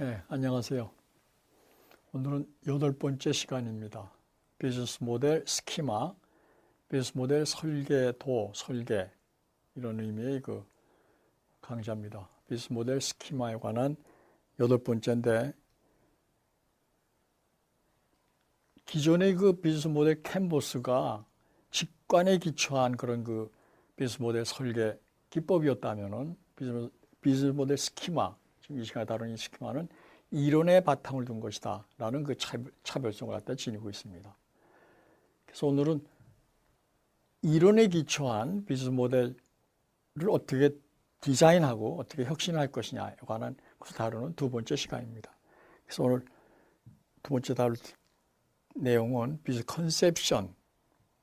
네, 안녕하세요. 오늘은 8번째 시간입니다. 비즈니스 모델 스키마, 비즈니스 모델 설계도, 설계 이런 의미의 그 강좌입니다. 비즈니스 모델 스키마에 관한 8번째인데 기존의 그 비즈니스 모델 캔버스가 직관에 기초한 그런 그 비즈니스 모델 설계 기법이었다면은 비즈니스 모델 스키마, 지금 이 시간에 다루는 이 스키마는 이론의 바탕을 둔 것이다 라는 그 차별성을 갖다 지니고 있습니다. 그래서 오늘은 이론에 기초한 비즈니스 모델을 어떻게 디자인하고 어떻게 혁신할 것이냐에 관한 것을 다루는 두 번째 시간입니다. 그래서 오늘 두 번째 다룰 내용은 비즈니스 컨셉션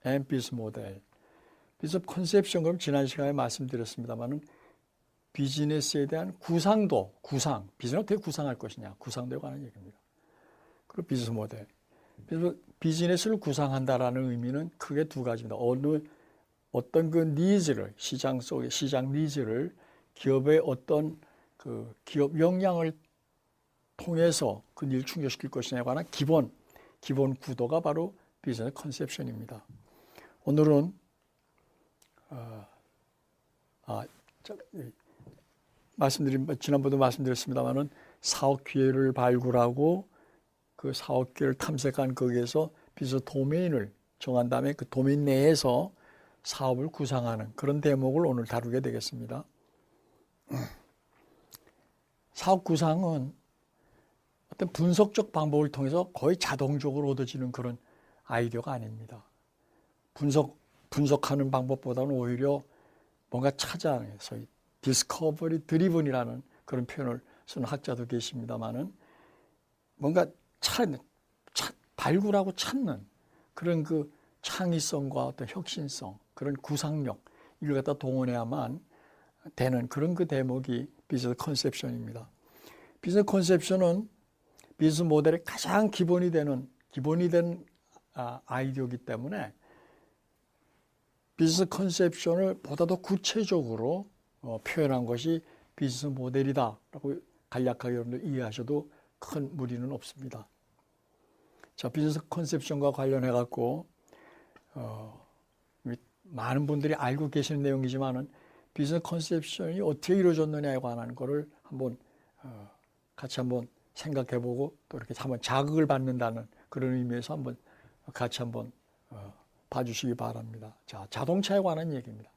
앤 비즈니스 모델. 비즈니스 컨셉션, 그럼 지난 시간에 말씀드렸습니다만은 비즈니스에 대한 구상, 비즈니스를 어떻게 구상할 것이냐, 구상도에 관한 얘기입니다. 그리고 비즈니스 모델. 비즈니스를 구상한다라는 의미는 크게 두 가지입니다. 어떤 그 니즈를, 시장 속의 시장 니즈를 기업의 어떤 그 기업 역량을 통해서 그 일을 충족시킬 것이냐에 관한 기본 구도가 바로 비즈니스 컨셉션입니다. 오늘은 지난번에도 말씀드렸습니다만은 사업 기회를 발굴하고 그 사업 기회를 탐색한 거기에서 비즈니스 도메인을 정한 다음에 그 도메인 내에서 사업을 구상하는 그런 대목을 오늘 다루게 되겠습니다. 사업 구상은 어떤 분석적 방법을 통해서 거의 자동적으로 얻어지는 그런 아이디어가 아닙니다. 분석하는 방법보다는 오히려 뭔가 찾아내서 소위 디스커버리 드리븐이라는 그런 표현을 쓰는 학자도 계십니다만은 뭔가 발굴하고 찾는 그런 그 창의성과 어떤 혁신성, 그런 구상력 이걸 갖다 동원해야만 되는 그런 그 대목이 비즈니스 컨셉션입니다. 비즈니스 컨셉션은 비즈니스 모델의 가장 기본이 된 아이디어이기 때문에 비즈니스 컨셉션을 보다 더 구체적으로 표현한 것이 비즈니스 모델이다라고 간략하게 여러분들 이해하셔도 큰 무리는 없습니다. 자, 비즈니스 컨셉션과 관련해 갖고 많은 분들이 알고 계시는 내용이지만은 비즈니스 컨셉션이 어떻게 이루어졌느냐에 관한 거를 같이 한번 생각해보고 또 이렇게 한번 자극을 받는다는 그런 의미에서 한번 같이 한번 봐주시기 바랍니다. 자, 자동차에 관한 얘기입니다.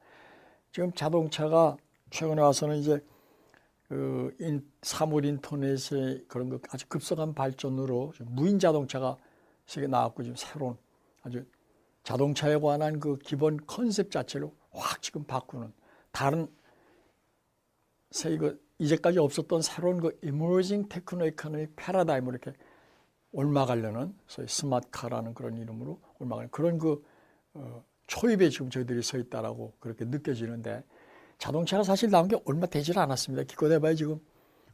지금 자동차가 최근에 와서는 이제 사물 인터넷의 그런 거 아주 급속한 발전으로 무인 자동차가 세계 나왔고 지금 새로운 아주 자동차에 관한 그 기본 컨셉 자체를 확 지금 바꾸는 다른 이제까지 없었던 새로운 그 emerging techno economy 패러다임을 이렇게 옮아가려는 소위 스마트카라는 그런 이름으로 옮아가는 그런 그 초입에 지금 저희들이 서 있다라고 그렇게 느껴지는데 자동차가 사실 나온 게 얼마 되질 않았습니다. 기껏 해봐야 지금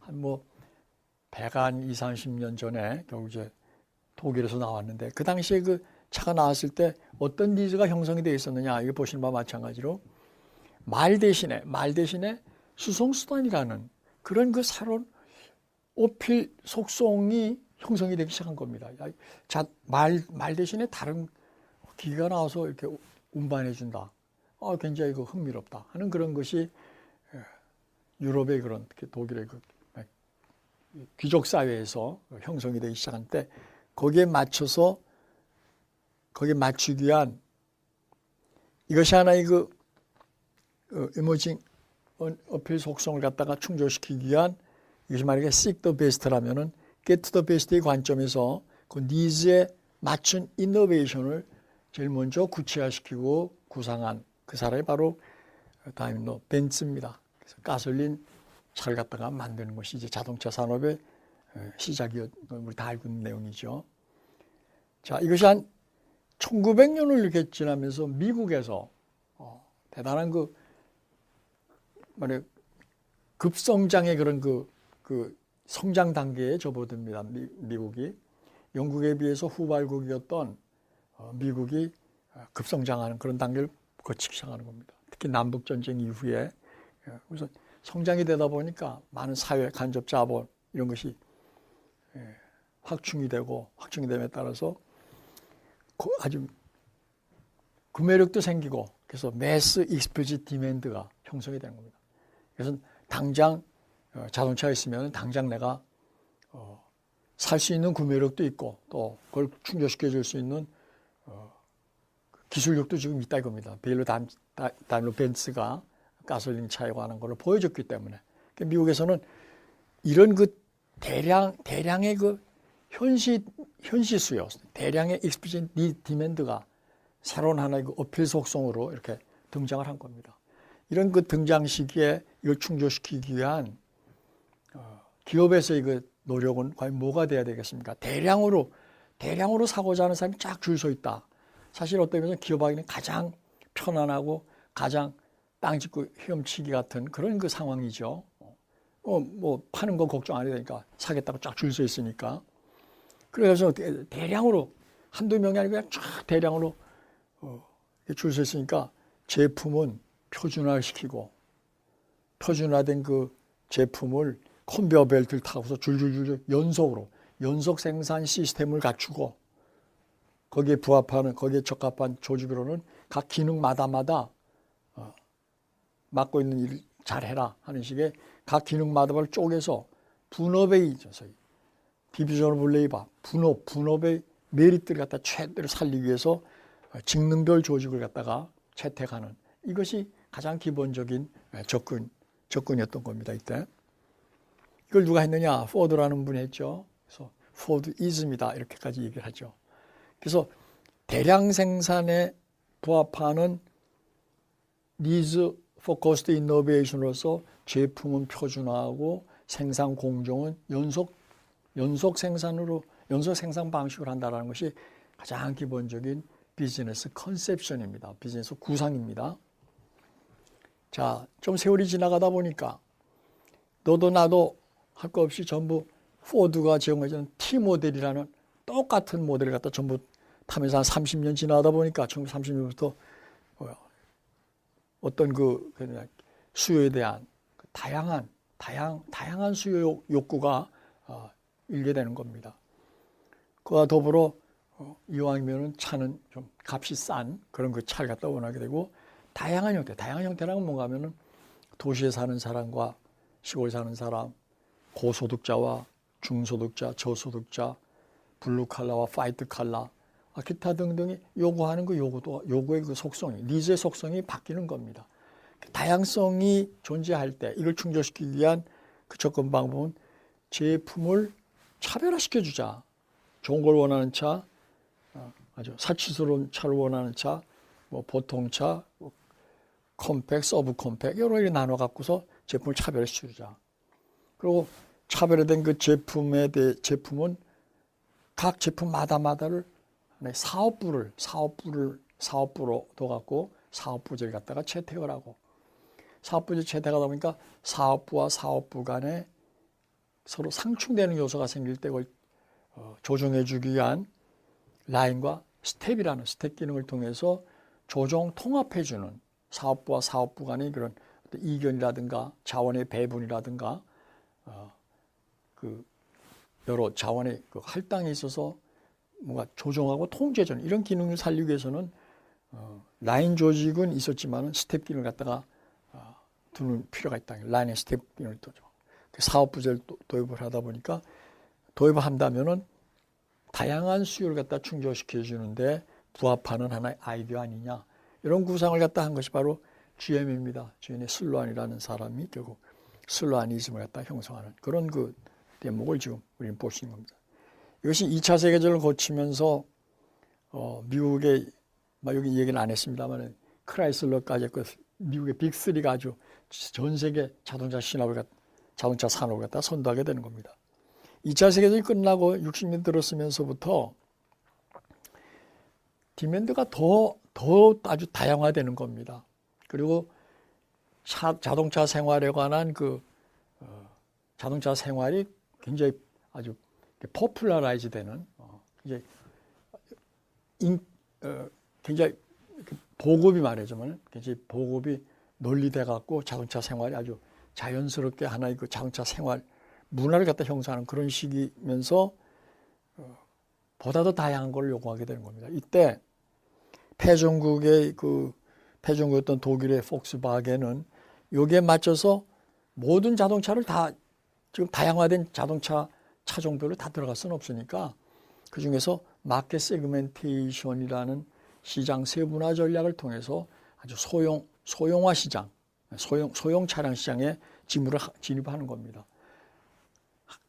한 100한 20, 30년 전에 결국 이제 독일에서 나왔는데 그 당시에 그 차가 나왔을 때 어떤 니즈가 형성이 되어 있었느냐 이거 보시는 바와 마찬가지로 말 대신에 수송수단이라는 그런 그 새로운 어필 속성이 형성이 되기 시작한 겁니다. 말 대신에 다른 기계가 나와서 이렇게 운반해준다. 굉장히 흥미롭다 하는 그런 것이 유럽의 그런 특히 독일의 그 귀족 사회에서 형성이 되기 시작한 때 거기에 맞추기 위한 이것이 하나의 emerging 어필 속성을 갖다가 충족시키기 위한 이것이 만약에 seek the best라면은 get to the best의 관점에서 그 니즈에 맞춘 이노베이션을 제일 먼저 구체화시키고 구상한 그 사람이 바로 다임러 벤츠입니다. 그래서 가솔린 차를 갖다가 만드는 것이 이제 자동차 산업의 시작이었, 우리 다 알고 있는 내용이죠. 자, 이것이 한 1900년을 이렇게 지나면서 미국에서 대단한 급성장의 그런 그 성장 단계에 접어듭니다. 미국이 영국에 비해서 후발국이었던 미국이 급성장하는 그런 단계를 거치기 시작하는 겁니다. 특히 남북전쟁 이후에 그래서 성장이 되다 보니까 많은 사회 간접 자본 이런 것이 확충이 됨에 따라서 아주 구매력도 생기고 그래서 매스 익스플리시트 디맨드가 형성이 되는 겁니다. 그래서 당장 자동차가 있으면 당장 내가 살 수 있는 구매력도 있고 또 그걸 충족시켜 줄 수 있는 기술력도 지금 있다 이겁니다. 다임러 벤츠가 가솔린 차에 관한 걸 보여줬기 때문에 미국에서는 이런 그 대량의 그 현시 수요, 대량의 익스플리시트 디맨드가 새로운 하나의 그 어필 속성으로 이렇게 등장을 한 겁니다. 이런 그 등장 시기에 이걸 충족시키기 위한 기업에서의 그 노력은 과연 뭐가 돼야 되겠습니까? 대량으로 사고자 하는 사람이 쫙 줄 서 있다. 사실 어떻게 보면 기업하기는 가장 편안하고 가장 땅 짚고 헤엄치기 같은 그런 그 상황이죠. 뭐 파는 거 걱정 안 해야 되니까 사겠다고 쫙 줄 서 있으니까. 그래서 대량으로 한두 명이 아니고 그냥 쫙 대량으로 줄 서 있으니까 제품은 표준화시키고 표준화된 그 제품을 컨베어 벨트를 타고서 줄줄줄 연속 생산 시스템을 갖추고 거기에 적합한 조직으로는 각 기능마다 맡고 있는 일을 잘해라 하는 식의 각 기능마다를 쪼개서 분업의 디비전 오브 레이버, 분업의 메리트를 갖다 최대로 살리기 위해서 직능별 조직을 갖다가 채택하는 이것이 가장 기본적인 접근이었던 겁니다. 이때 이걸 누가 했느냐? 포드라는 분이 했죠. 그래서 포드이즘이다 이렇게까지 얘기를 하죠. 그래서 대량 생산에 부합하는 니즈 포커스드 이노베이션으로서 제품은 표준화하고 생산 공정은 연속 생산 방식으로 한다는 것이 가장 기본적인 비즈니스 컨셉션입니다. 비즈니스 구상입니다. 자, 좀 세월이 지나가다 보니까 너도 나도 할 거 없이 전부 포드가 제공해주는 T 모델이라는 똑같은 모델을 갖다 전부 타면서 한 30년 지나다 보니까 1930년부터 어떤 그 수요에 대한 다양한 수요 욕구가 일게 되는 겁니다. 그와 더불어 이왕이면은 차는 좀 값이 싼 그런 그 차를 갖다 원하게 되고 다양한 형태라는 뭔가 하면은 도시에 사는 사람과 시골 사는 사람, 고소득자와 중소득자, 저소득자, 블루칼라와 화이트칼라, 기타 등등이 요구하는 그 요구의 그 속성이, 니즈의 속성이 바뀌는 겁니다. 다양성이 존재할 때 이걸 충족시키기 위한 그 접근 방법은 제품을 차별화시켜 주자. 좋은 걸 원하는 차, 아주 사치스러운 차를 원하는 차, 뭐 보통차, 뭐 컴팩, 서브 컴팩 여러 개 나눠 갖고서 제품을 차별화시켜 주자. 그리고 차별화된 그 제품은 각 제품마다를 사업부로 둬갖고 사업부제를 갖다가 채택을 하고 사업부제 채택하다 보니까 사업부와 사업부 간에 서로 상충되는 요소가 생길 때 그걸 조정해주기 위한 라인과 스텝 기능을 통해서 조정 통합해주는 사업부와 사업부 간의 그런 이견이라든가 자원의 배분이라든가 그 여러 자원의 그 할당에 있어서 뭔가 조정하고 통제전 이런 기능을 살리기 위해서는 라인 조직은 있었지만은 스텝 기능을 갖다가 두는 필요가 있다. 라인의 스텝 기능을 두죠. 사업부제를 도입을 하다 보니까 도입을 한다면은 다양한 수요를 갖다 충족시켜 주는데 부합하는 하나의 아이디어 아니냐 이런 구상을 갖다 한 것이 바로 GM입니다. GM의 슬로안이라는 사람이 결국 슬로아니즘을 갖다 형성하는 그런 그 대목을 지금 우리는 볼 수 있는 겁니다. 이것이 2차 세계전을 거치면서 미국의 여기 얘기는 안 했습니다만 크라이슬러까지 그 미국의 빅3가 아주 전 세계 자동차 산업을 갖다 선도하게 되는 겁니다. 2차 세계전이 끝나고 60년 들었으면서부터 디맨드가 더 아주 다양화되는 겁니다. 그리고 자동차 생활에 관한 그 자동차 생활이 굉장히 아주 포퓰러라이즈 되는 굉장히 보급이 말하자면 굉장히 보급이 널리 돼 갖고 자동차 생활이 아주 자연스럽게 하나의 그 자동차 생활 문화를 갖다 형성하는 그런 시기면서 보다 더 다양한 걸 요구하게 되는 겁니다. 이때 패전국이었던 독일의 폭스바겐은 여기에 맞춰서 모든 자동차를 다 지금 다양화된 자동차 차종별로 다 들어갈 수는 없으니까 그 중에서 마켓 세그멘테이션이라는 시장 세분화 전략을 통해서 아주 소형화 시장, 소형 차량 시장에 진입하는 겁니다.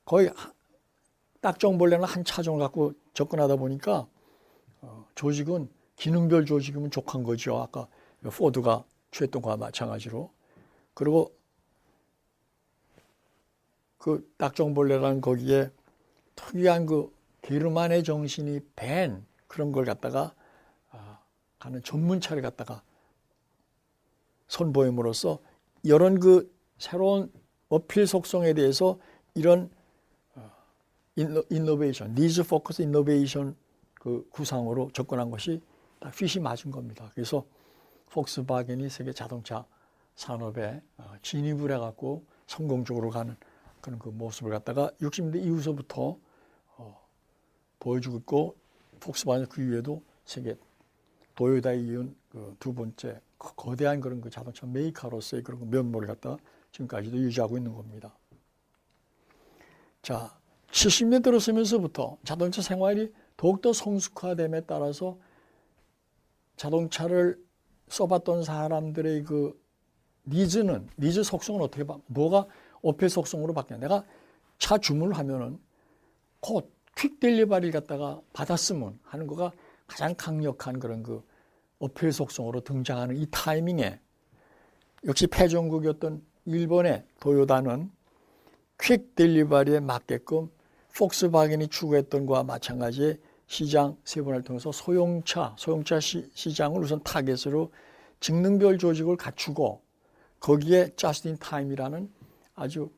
거의 딱정벌레는 한 차종을 갖고 접근하다 보니까 조직은 기능별 조직이면 족한 거죠. 아까 포드가 취했던 거와 마찬가지로. 그리고 그 딱정벌레라는 거기에 특이한 그 게르만의 정신이 밴 그런 걸 갖다가 가는 전문차를 갖다가 선보임으로써 이런 그 새로운 어필 속성에 대해서 이런 인노베이션, 니즈 포커스 인노베이션 그 구상으로 접근한 것이 딱 핏이 맞은 겁니다. 그래서 폭스바겐이 세계 자동차 산업에 진입을 해갖고 성공적으로 가는 그런 그 모습을 갖다가 60년대 이후서부터 보여주고 있고, 폭스바겐 그 이후에도 세계 도요타에 이은 그 두 번째 거대한 그런 그 자동차 메이커로서의 그런 그 면모를 갖다가 지금까지도 유지하고 있는 겁니다. 자, 70년 들어서면서부터 자동차 생활이 더욱더 성숙화됨에 따라서 자동차를 써봤던 사람들의 그 니즈 속성은 어떻게 봐? 뭐가 어필 속성으로 바뀌냐? 내가 차 주문을 하면은 곧 퀵 딜리버리를 갖다가 받았으면 하는 거가 가장 강력한 그런 그 어필 속성으로 등장하는 이 타이밍에 역시 패전국이었던 일본의 도요타는 퀵 딜리버리에 맞게끔 폭스바겐이 추구했던 것과 마찬가지의 시장 세분화를 통해서 소형차 시장을 우선 타겟으로 직능별 조직을 갖추고 거기에 저스트 인 타임이라는 아주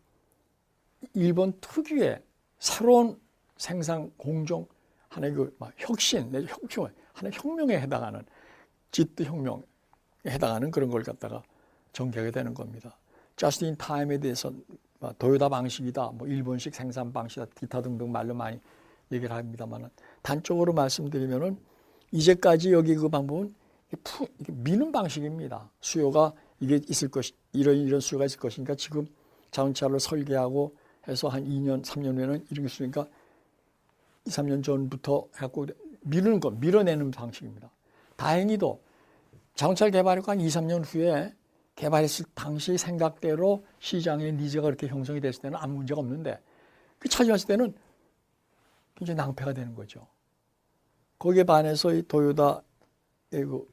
일본 특유의 새로운 생산 공정 하나의 그 혁신 내지 하나의 혁명에 해당하는 지트 혁명에 해당하는 그런 걸 갖다가 전개하게 되는 겁니다. 저스트 인 타임에 대해서 도요타 방식이다, 뭐 일본식 생산 방식이다, 기타 등등 말로 많이 얘기를 합니다만, 단적으로 말씀드리면은 이제까지 여기 그 방법은 미는 방식입니다. 수요가 이게 있을 이런 수요가 있을 것이니까 지금 자동차를 설계하고 해서 한 2년, 3년 후에는 이런 게 있으니까 2, 3년 전부터 해갖고 밀어내는 방식입니다. 다행히도 자동차를 개발하고 한 2, 3년 후에 개발했을 당시 생각대로 시장의 니즈가 그렇게 형성이 됐을 때는 아무 문제가 없는데 그 차지했을 때는 굉장히 낭패가 되는 거죠. 거기에 반해서 이 도요타의 그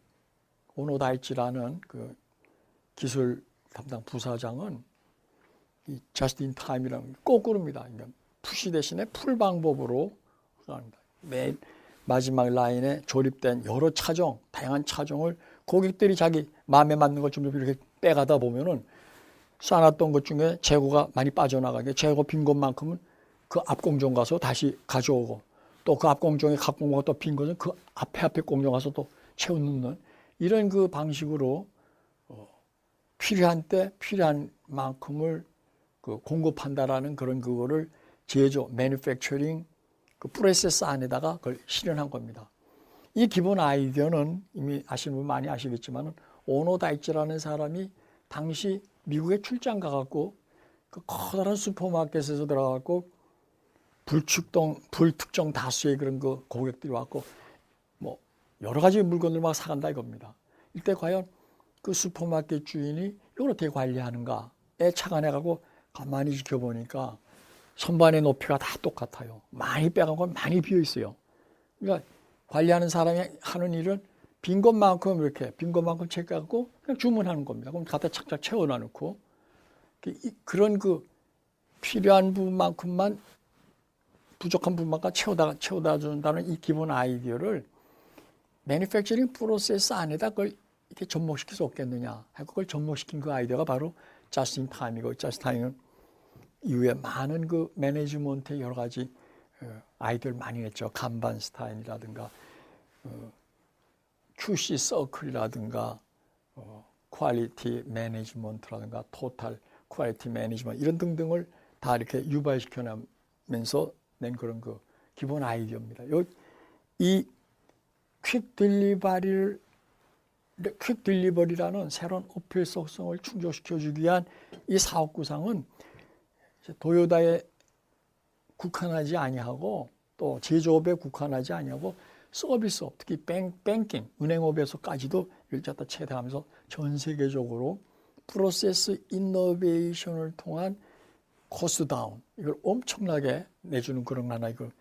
오노다이치라는 그 기술 담당 부사장은 이 저스트 인 타임이라는 거꾸로입니다. 그러니까 푸시 대신에 풀 방법으로 합니다. 매일 마지막 라인에 조립된 여러 차종, 다양한 차종을 고객들이 자기 마음에 맞는 걸 좀 이렇게 빼가다 보면은 쌓아놨던 것 중에 재고가 많이 빠져나가게 재고 빈 것만큼은 그 앞 공정 가서 다시 가져오고 또 그 앞 공정에 갖고 온 또 빈 것은 그 앞에 공정 가서 또 채워넣는 이런 그 방식으로 필요한 때 필요한 만큼을 그 공급한다라는 그런 그거를 제조, 매니팩처링 그 프로세스 안에다가 그걸 실현한 겁니다. 이 기본 아이디어는 이미 아시는 분 많이 아시겠지만 오노다이치라는 사람이 당시 미국에 출장 가갖고 그 커다란 슈퍼마켓에서 들어가갖고 불특정 다수의 그런 그 고객들이 왔고 뭐 여러 가지 물건을 막 사간다 이겁니다. 이때 과연 그 슈퍼마켓 주인이 이걸 어떻게 관리하는가에 착안해가고 가만히 지켜보니까 선반의 높이가 다 똑같아요. 많이 빼간 건 많이 비어 있어요. 그러니까 관리하는 사람이 하는 일은 빈 것만큼 이렇게 빈 것만큼 체크하고 그냥 주문하는 겁니다. 그럼 갖다 착착 채워놔 놓고 그런 그 필요한 부분만큼만 부족한 부분만큼 채워다 준다는 이 기본 아이디어를 매니팩처링 프로세스 안에다 그걸 이렇게 접목시킬 수 없겠느냐 하고 그걸 접목시킨 그 아이디어가 바로 저스트 인 타임이고, 저스트 타임은 이후에 많은 그 매니지먼트의 여러 가지 아이디어를 많이 냈죠. 간반 스타일이라든가 QC 서클이라든가 퀄리티 매니지먼트라든가 토탈 퀄리티 매니지먼트 이런 등등을 다 이렇게 유발시켜내면서 낸 그런 그 기본 아이디어입니다. 이 퀵 딜리버리라는 새로운 어필 속성을 충족시켜주기 위한 이 사업 구상은 도요타에 국한하지 아니하고 또 제조업에 국한하지 아니하고 서비스업, 특히 뱅킹, 은행업에서까지도 이걸 갖다 최대하면서 전 세계적으로 프로세스 이노베이션을 통한 코스트 다운, 이걸 엄청나게 내주는 그런 하나의 그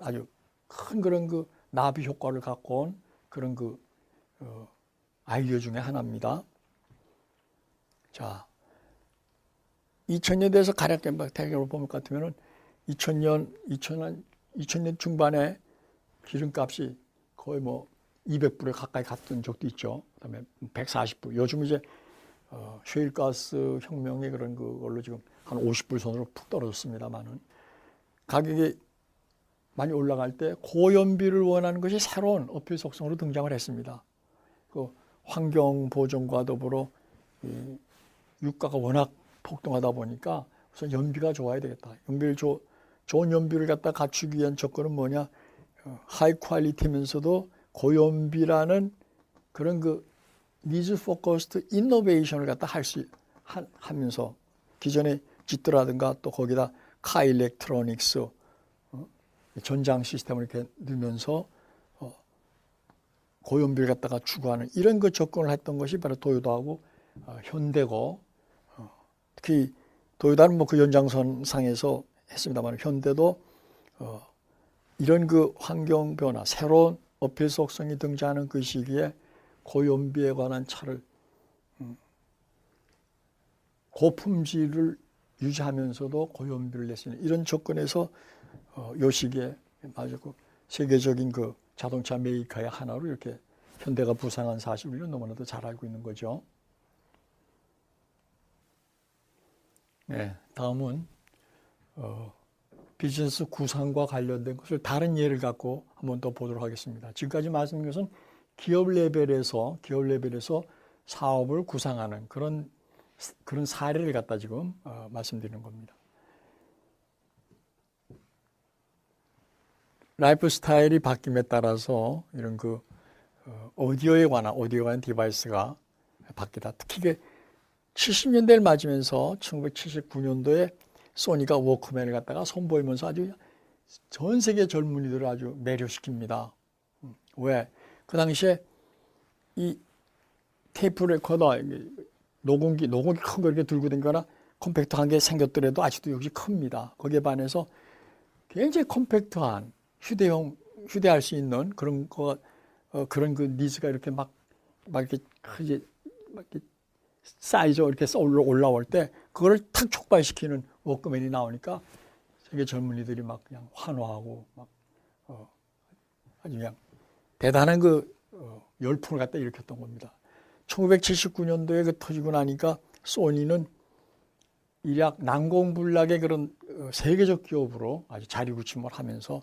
아주 큰 그런 그 나비 효과를 갖고 온 그런 그 아이디어 중에 하나입니다. 자, 2000년대에서 가령 대략으로 보면 같으면은 2000년 중반에 기름값이 거의 뭐 200불에 가까이 갔던 적도 있죠. 그다음에 140불. 요즘 이제 셰일가스 혁명의 그런 그걸로 지금 한 50불 선으로 푹 떨어졌습니다만은 가격이 많이 올라갈 때 고연비를 원하는 것이 새로운 어필 속성으로 등장을 했습니다. 그 환경 보존과 더불어 유가가 워낙 폭등하다 보니까 우선 연비가 좋아야 되겠다. 좋은 연비를 갖다 갖추기 위한 조건은 뭐냐? 하이 퀄리티면서도 고연비라는 그런 그 니즈 포커스드 이노베이션을 갖다 하면서 기존의 짙더라든가 또 거기다 카 일렉트로닉스 전장 시스템을 이렇게 넣으면서 고연비를 갖다가 추구하는 이런 그 접근을 했던 것이 바로 도요타하고 현대고, 특히 도요타는 뭐 그 연장선 상에서 했습니다만 현대도 이런 그 환경 변화, 새로운 어필 속성이 등장하는 그 시기에 고연비에 관한 차를 고품질을 유지하면서도 고연비를 낼 수 있는 이런 조건에서 요 시기에 아주 그 세계적인 그 자동차 메이커의 하나로 이렇게 현대가 부상한 사실을 우리는 너무나도 잘 알고 있는 거죠. 네, 다음은 비즈니스 구상과 관련된 것을 다른 예를 갖고 한번 더 보도록 하겠습니다. 지금까지 말씀드린 것은 기업 레벨에서 사업을 구상하는 그런 사례를 갖다 지금 말씀드리는 겁니다. 라이프 스타일이 바뀜에 따라서 이런 그 오디오에 관한 디바이스가 바뀌다. 특히 70년대를 맞으면서 1979년도에 소니가 워크맨을 갖다가 선보이면서 아주 전 세계 젊은이들을 아주 매료시킵니다. 왜? 그 당시에 이 테이프 레코더, 녹음기 큰 거 이렇게 들고 다니거나 컴팩트한 게 생겼더라도 아직도 역시 큽니다. 거기에 반해서 굉장히 컴팩트한 휴대할 수 있는 그런 그런 그 니즈가 이렇게 막 이렇게 사이즈가 이렇게 올라올 때 그걸 탁 촉발시키는 워크맨이 나오니까 세계 젊은이들이 막 그냥 환호하고 막 아주 그냥 대단한 그 열풍을 갖다 일으켰던 겁니다. 1979년도에 그 터지고 나니까 소니는 일약 난공불락의 그런 세계적 기업으로 아주 자리구침을 하면서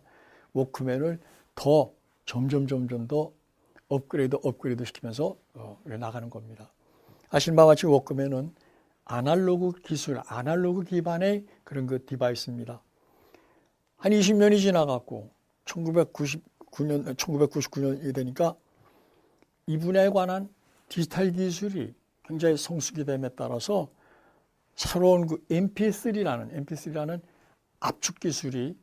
워크맨을 더 점점 더 업그레이드 시키면서 나가는 겁니다. 아시는 바와 같이 워크맨은 아날로그 기반의 그런 그 디바이스입니다. 한 20년이 지나갔고 1999년이 되니까 이 분야에 관한 디지털 기술이 굉장히 성숙이 됨에 따라서 새로운 그 MP3라는 압축 기술이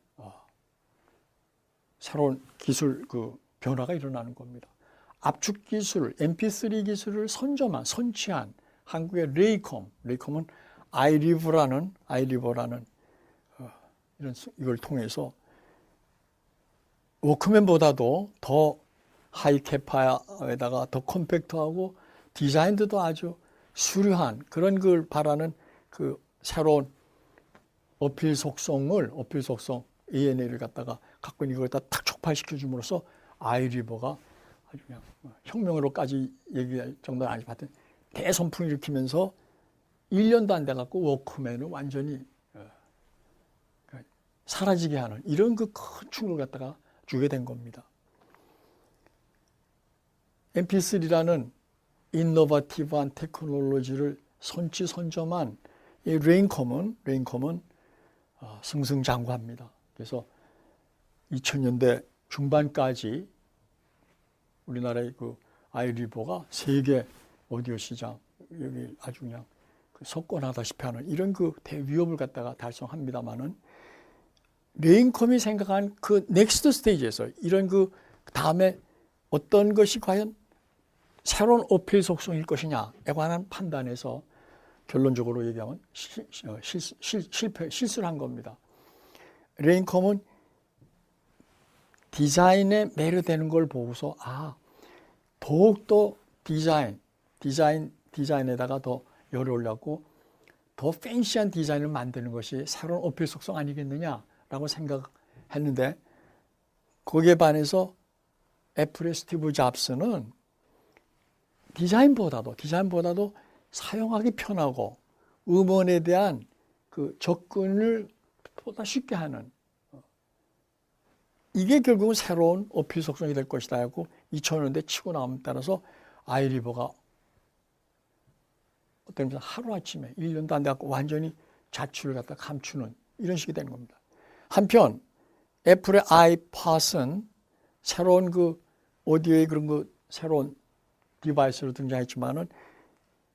새로운 기술 그 변화가 일어나는 겁니다. 압축 기술, MP3 기술을 선취한 한국의 레이컴은 아이리버라는 이걸 통해서 워크맨보다도 더 하이캐파에다가 더 컴팩트하고 디자인도 아주 수려한 그런 걸 바라는 그 새로운 어필 속성 ANA를 갖다가 갖고 있는 걸 탁 촉발시켜 줌으로써 아이리버가 아주 그냥 혁명으로까지 얘기할 정도는 아니지만 하여튼 대선풍을 일으키면서 1년도 안 돼갖고 워크맨을 완전히 사라지게 하는 이런 그 큰 충격을 갖다가 주게 된 겁니다. MP3라는 인노버티브한 테크놀로지를 선점한 이 레인컴은 승승장구합니다. 그래서 2000년대 중반까지 우리나라의 그 아이리버가 세계 오디오 시장 여기 아주 그냥 석권하다시피 하는 이런 그 대위협을 갖다가 달성합니다만은 레인컴이 생각한 그 넥스트 스테이지에서 이런 그 다음에 어떤 것이 과연 새로운 어필 속성일 것이냐에 관한 판단에서 결론적으로 얘기하면 실수를 한 겁니다. 레인컴은 디자인에 매료되는 걸 보고서 더욱더 디자인에다가 더 열을 올렸고 더 팬시한 디자인을 만드는 것이 새로운 어필 속성 아니겠느냐라고 생각했는데 거기에 반해서 애플의 스티브 잡스는 디자인보다도 사용하기 편하고 음원에 대한 그 접근을 보다 쉽게 하는 이게 결국은 새로운 어필 속성이 될 것이다 하고 2000년대 치고 나옴에 따라서 아이리버가 어떤 면에서 하루아침에 1년도 안 돼갖고 완전히 자취를 갖다 감추는 이런 식이 되는 겁니다. 한편 애플의 아이팟은 새로운 그 오디오의 그런 그 새로운 디바이스로 등장했지만은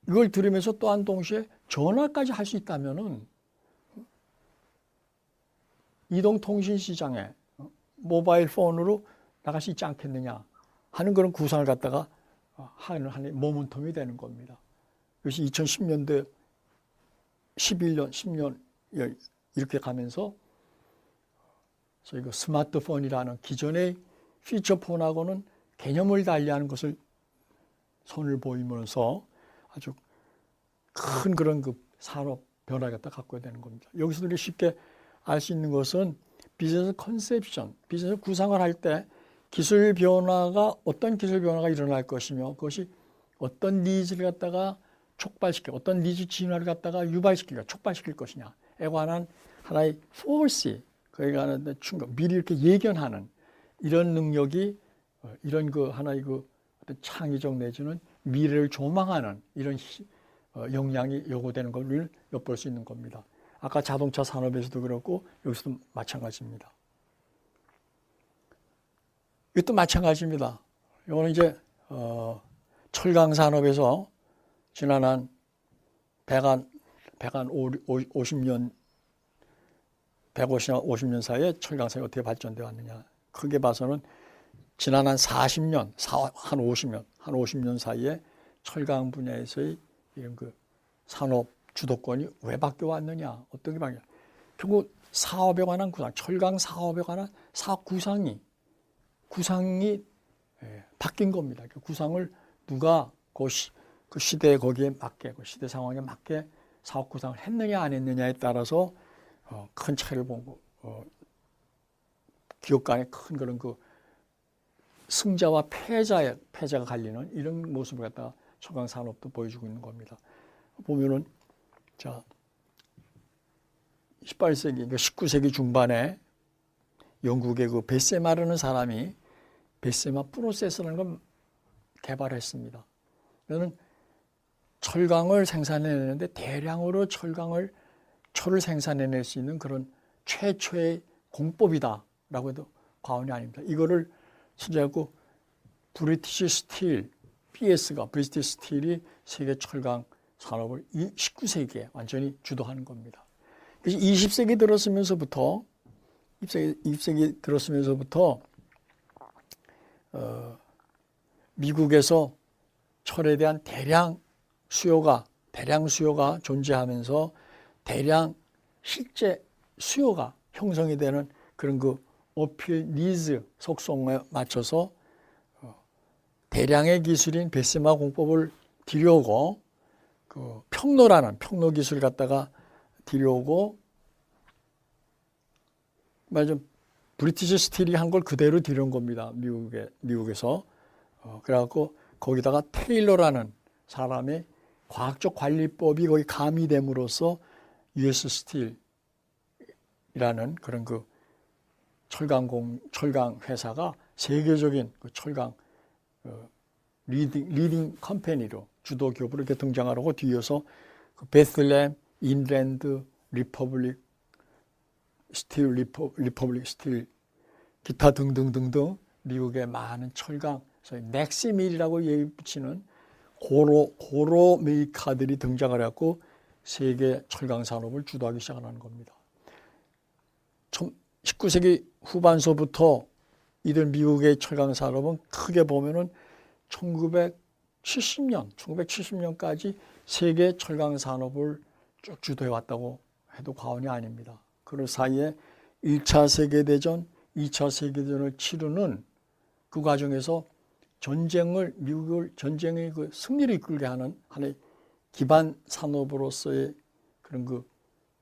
이걸 들으면서 또한 동시에 전화까지 할 수 있다면은 이동통신 시장에 모바일 폰으로 나갈 수 있지 않겠느냐 하는 그런 구상을 갖다가 하는 모멘텀이 되는 겁니다. 그것이 2010년대 11년, 10년 이렇게 가면서 저희가 스마트폰이라는 기존의 피처폰하고는 개념을 달리하는 것을 손을 보이면서 아주 큰 그런 그 산업 변화를 갖다 갖고 되는 겁니다. 여기서 우리 쉽게 알 수 있는 것은 비즈니스 컨셉션, 비즈니스 구상을 할 때 기술 변화가 어떤 기술 변화가 일어날 것이며 그것이 어떤 니즈를 갖다가 촉발시켜 어떤 니즈 진화를 갖다가 유발시킬까 촉발시킬 것이냐에 관한 하나의 포시 거기에 관한 충격 미리 이렇게 예견하는 이런 능력이 이런 그 하나의 그 어떤 창의적 내지는 미래를 조망하는 이런 역량이 요구되는 것을 엿볼 수 있는 겁니다. 아까 자동차 산업에서도 그렇고 여기서도 마찬가지입니다. 이것도 마찬가지입니다. 이거는 이제 철강 산업에서 지난 한 150년 사이에 철강 산업이 어떻게 발전되어 왔느냐. 크게 봐서는 지난 한 40년, 한 50년 사이에 철강 분야에서의 이런 그 산업 주도권이 왜 바뀌어 왔느냐. 어떤 게 바뀌어? 결국 사업에 관한 구상, 철강 사업에 관한 사업 구상이 바뀐 겁니다. 그 구상을 누가 그 시대에 거기에 맞게, 그 시대 상황에 맞게 사업 구상을 했느냐 안 했느냐에 따라서 큰 차이를 보고 기업 간의 큰 그런 그 승자와 패자가 갈리는 이런 모습을 갖다가 철강 산업도 보여주고 있는 겁니다. 보면은 자 18세기, 그러니까 19세기 중반에 영국의 그 베세마라는 사람이 베세마 프로세서라는 걸 개발했습니다. 이거는 철강을 생산해내는데 대량으로 철을 생산해낼 수 있는 그런 최초의 공법이다라고 해도 과언이 아닙니다. 이거를 수제하고 브리티시 스틸, BS가 브리티시 스틸이 세계 철강 산업을 19세기에 완전히 주도하는 겁니다. 그래서 20세기 들었으면서부터 미국에서 철에 대한 대량 수요가 존재하면서 대량 실제 수요가 형성이 되는 그런 그 어필 니즈 속성에 맞춰서 대량의 기술인 베세마 공법을 들여오고 그 평로 기술을 갖다가 들여오고 말하자면 브리티시 스틸이 한 걸 그대로 들여온 겁니다. 미국에서 그래갖고 거기다가 테일러라는 사람의 과학적 관리법이 거기 가미됨으로써 US 스틸이라는 그런 그 철강 회사가 세계적인 그 철강 리딩 컴퍼니로 주도 기업으로 이렇게 등장하려고 뒤에서 그 베슬렘, 인랜드, 리퍼블릭, 스틸 리퍼블릭 스틸 기타 등등등등 미국의 많은 철강, 소위 맥시밀이라고 얘기 붙이는 고로 메이커들이 등장을 해갖고 세계 철강 산업을 주도하기 시작하는 겁니다. 19세기 후반서부터 이들 미국의 철강 산업은 크게 보면은 1970년까지 세계 철강 산업을 쭉 주도해 왔다고 해도 과언이 아닙니다. 그 사이에 1차 세계대전, 2차 세계대전을 치르는 그 과정에서 미국을 전쟁의 그 승리를 이끌게 하는 하나의 기반 산업으로서의 그런 그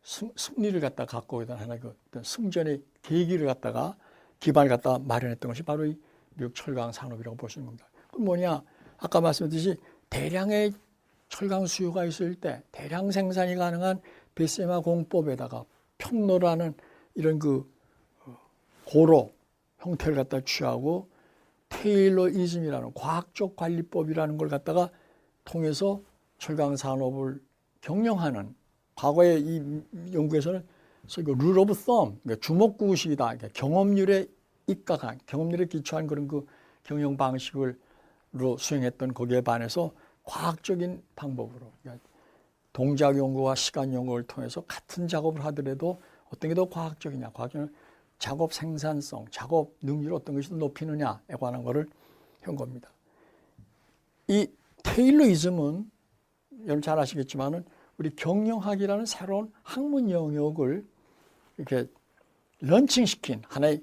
승리를 갖고 있던 하나의 그 어떤 승전의 계기를 갖다가 기반을 갖다가 마련했던 것이 바로 이 미국 철강 산업이라고 보시는 겁니다. 그럼 뭐냐? 아까 말씀드렸듯이 대량의 철강 수요가 있을 때 대량 생산이 가능한 베세마 공법에다가 평로라는 이런 그 고로 형태를 갖다 취하고 테일러이즘이라는 과학적 관리법이라는 걸 갖다가 통해서 철강 산업을 경영하는 과거의 이 연구에서는 룰 오브 썸, 주먹구구식이다. 그러니까 경험률에 입각한, 경험률에 기초한 그런 그 경영 방식으로 수행했던 거기에 반해서 과학적인 방법으로, 그러니까 동작 연구와 시간 연구를 통해서 같은 작업을 하더라도 어떤 게 더 과학적이냐, 과학적인 작업 생산성, 작업 능률 어떤 것이 더 높이느냐에 관한 것을 한 겁니다. 이 테일러이즘은 여러분 잘 아시겠지만은 우리 경영학이라는 새로운 학문 영역을 이렇게 런칭시킨 하나의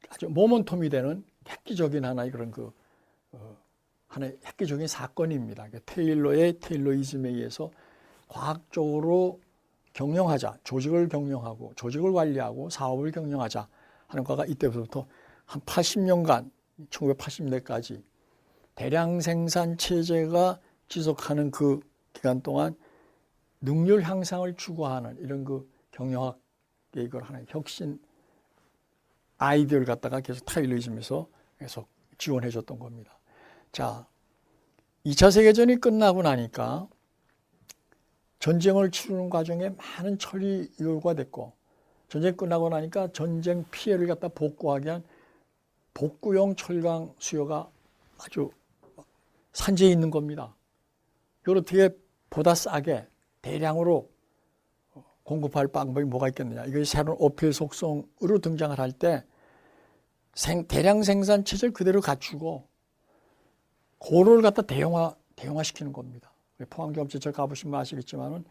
아주 모멘텀이 되는 획기적인 하나의 그런 하나의 획기적인 사건입니다. 테일러의 테일러이즘에 의해서 과학적으로 경영하자, 조직을 경영하고 조직을 관리하고 사업을 경영하자 하는 거가 이때부터 한 80년간 1980년대까지 대량 생산 체제가 지속하는 그 기간 동안 능률 향상을 추구하는 이런 그 경영학의 이걸 하나의 혁신 아이디어를 갖다가 계속 테일러이즘에서 계속 지원해 줬던 겁니다. 자, 2차 세계전이 끝나고 나니까 전쟁을 치르는 과정에 많은 처리 요구가 됐고, 전쟁이 끝나고 나니까 전쟁 피해를 갖다 복구하기 위한 복구용 철강 수요가 아주 산재해 있는 겁니다. 이걸 어떻게 보다 싸게 대량으로 공급할 방법이 뭐가 있겠느냐. 이것이 새로운 어필 속성으로 등장을 할 때 대량 생산 체제를 그대로 갖추고 고로를 갖다 대형화시키는 겁니다. 포항경험지철 가보시면 아시겠지만은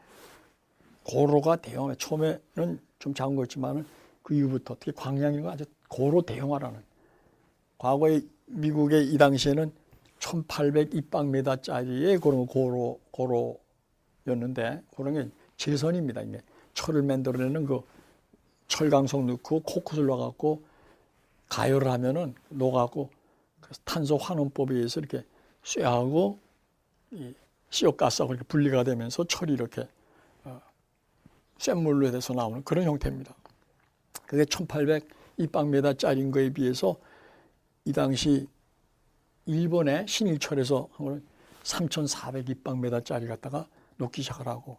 고로가 대형화, 처음에는 좀 작은 거였지만은 그 이후부터 특히 광양이가 아주 고로 대형화라는, 과거에 미국의 이 당시에는 1800 입방미터짜리의 그런 고로였는데, 그런 게 제선입니다. 이게 철을 만들어내는 그 철강석 넣고 코크스를 넣어갖고 가열을 하면은 녹아갖고 탄소 환원법에 의해서 이렇게 쇠하고 이 CO 가스하고 이렇게 분리가 되면서 철이 이렇게 센 물로 돼서 나오는 그런 형태입니다. 그게 1800 입방미터짜리인 거에 비해서 이 당시 일본의 신일철에서 3400 입방미터짜리 갖다가 놓기 시작을 하고,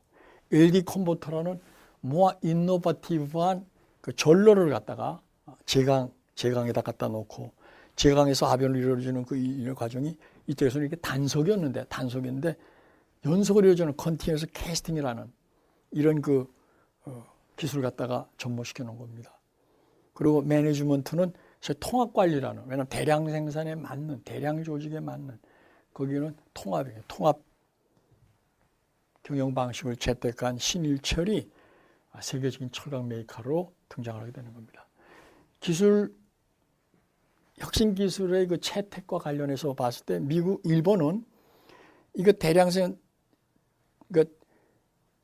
LD 컨버터라는 모아 인노바티브한 그 전로를 갖다가 제강에다 갖다 놓고, 제강에서 하변을 이루어지는 그 과정이 이때에서는 이렇게 단석이었는데 연속으로 이루어지는 컨티뉴어스 캐스팅이라는 이런 그 기술을 갖다가 접목시켜 놓은 겁니다. 그리고 매니지먼트는 통합 관리라는, 왜냐하면 대량 생산에 맞는, 대량 조직에 맞는, 거기는 통합이에요. 통합 경영 방식을 채택한 신일철이 세계적인 철강 메이커로 등장하게 되는 겁니다. 혁신 기술의 그 채택과 관련해서 봤을 때 일본은 이거 대량생,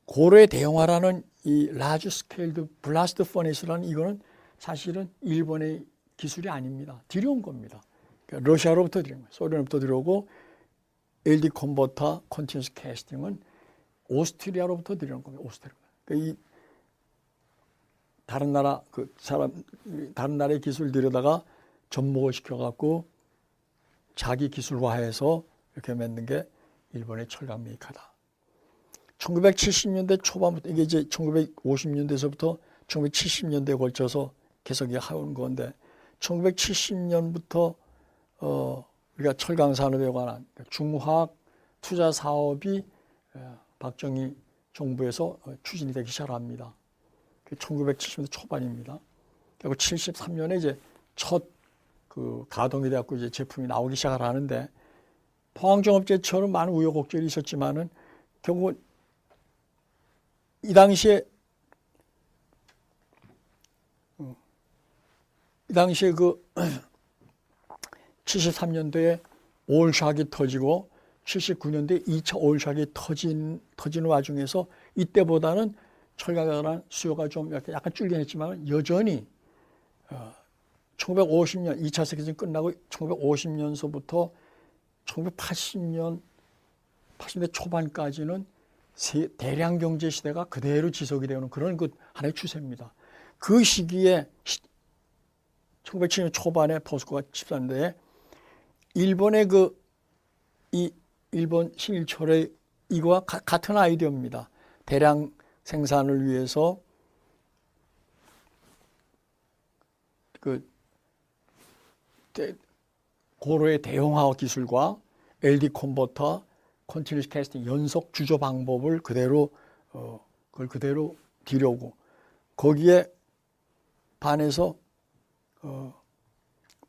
고로의 대형화라는 이 라지 스케일드 블라스트 퍼니스라는 이거는 사실은 일본의 기술이 아닙니다. 들여온 겁니다. 그러니까 러시아로부터 들여온 거예요. 소련으로부터 들여오고, LD 컨버터, 컨티뉴어스 캐스팅은 오스트리아로부터 들여온 겁니다. 오스트리아. 그러니까 이 다른 나라의 기술 들여다가 접목을 시켜갖고 자기 기술화해서 이렇게 만든 게 일본의 철강 메이커다. 1970년대 초반부터, 이게 이제 1950년대에서부터 1970년대에 걸쳐서 계속 해온 건데 1970년부터 우리가 철강 산업에 관한 중화학 투자 사업이 박정희 정부에서 추진이 되기 시작합니다. 1970년대 초반입니다. 그리고 73년에 이제 첫 가동이 되었고 이제 제품이 나오기 시작을 하는데 포항종합제처럼 많은 우여곡절이 있었지만은 결국 이 당시에 그 73년도에 오일샥이 터지고 79년도에 2차 오일샥이 터지는 와중에서 이때보다는 철강에 관한 수요가 좀 약간 줄긴 했지만 여전히 1950년 2차 세계대전 끝나고 1950년서부터 1980년대 초반까지는 대량 경제 시대가 그대로 지속이 되는 그런 하나의 추세입니다. 그 시기에 1970년 초반에 포스코가 집산인데 일본의 이 일본 신일철의 이거와 같은 아이디어입니다. 대량 생산을 위해서 고로의 대용화학 기술과 LD 컨버터, 컨티뉴스 캐스팅 연속 주조 방법을 그대로 그걸 그대로 뒤려고 거기에 반해서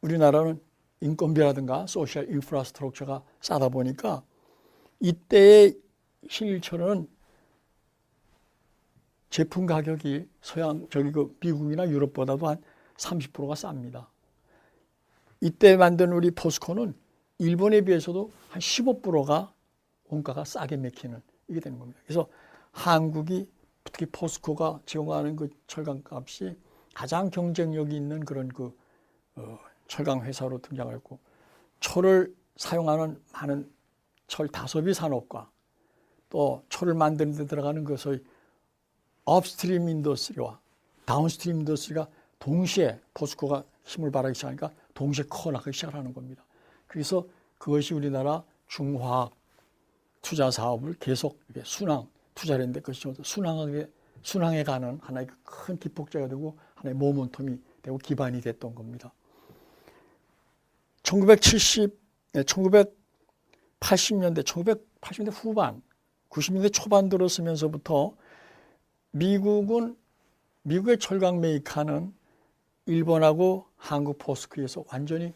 우리나라는 인건비라든가 소셜 인프라스트럭처가 싸다 보니까 이때의 신일철은 제품 가격이 미국이나 유럽보다도 한 30%가 쌉니다. 이때 만든 우리 포스코는 일본에 비해서도 한 15%가 원가가 싸게 맥히는 이게 되는 겁니다. 그래서 한국이 특히 포스코가 제공하는 그 철강 값이 가장 경쟁력이 있는 그런 철강 회사로 등장했고 철을 사용하는 많은 철 다소비 산업과 또 철을 만드는 데 들어가는 것의 업스트림 인더스트리와 다운스트림 인더스트리가 동시에 포스코가 힘을 발휘하기 시작하니까 동시에 커나가기 시작하는 겁니다. 그래서 그것이 우리나라 중화학 투자 사업을 계속 투자를 했는데 그것이 순항에 가는 하나의 큰 기폭제가 되고 하나의 모멘텀이 되고 기반이 됐던 겁니다. 1980년대 후반, 90년대 초반 들어서면서부터 미국의 철강 메이커는 일본하고 한국 포스코에서 완전히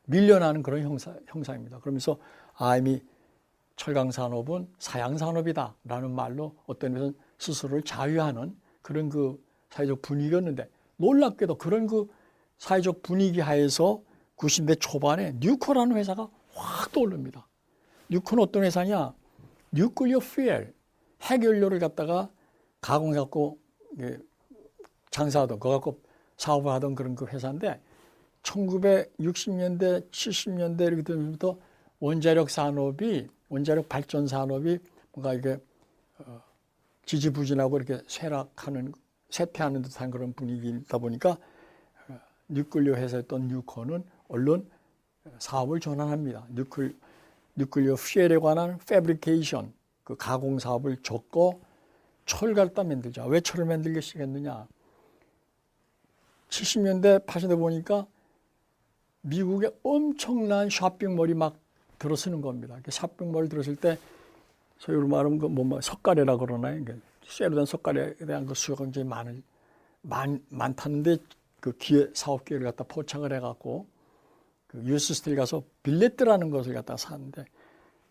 밀려나는 그런 형상입니다. 그러면서 이미 철강 산업은 사양 산업이다라는 말로 어떤 면에서 스스로를 자유하는 그런 사회적 분위기였는데 놀랍게도 그런 사회적 분위기 하에서 90년대 초반에 뉴코라는 회사가 확 떠오릅니다. 뉴코는 어떤 회사냐? 뉴클리어 퓨엘, 핵연료를 갖다가 가공해갖고 장사하던, 그거 갖고 사업을 하던 그런 회사인데 1960년대, 70년대 이렇게 되면서부터 원자력 발전 산업이 뭔가 이게 지지부진하고 이렇게 쇠퇴하는 듯한 그런 분위기이다 보니까 뉴클리어 회사였던 뉴코는 얼른 사업을 전환합니다. 뉴클리어 퓨엘에 관한 패브리케이션, 가공 사업을 접고 철 갖다 만들자. 왜 철을 만들기 시작했느냐? 70년대, 80년대 보니까 미국에 엄청난 쇼핑몰이 막 들어서는 겁니다. 쇼핑몰 들었을 때 소위 말하면 석가래라 그러나요? 쇠로 된 석가래에 대한 수요가 굉장히 많다는데 기회 사업 기회를 갖다 포착을 해갖고 US 스틸 가서 빌레트라는 것을 갖다 사는데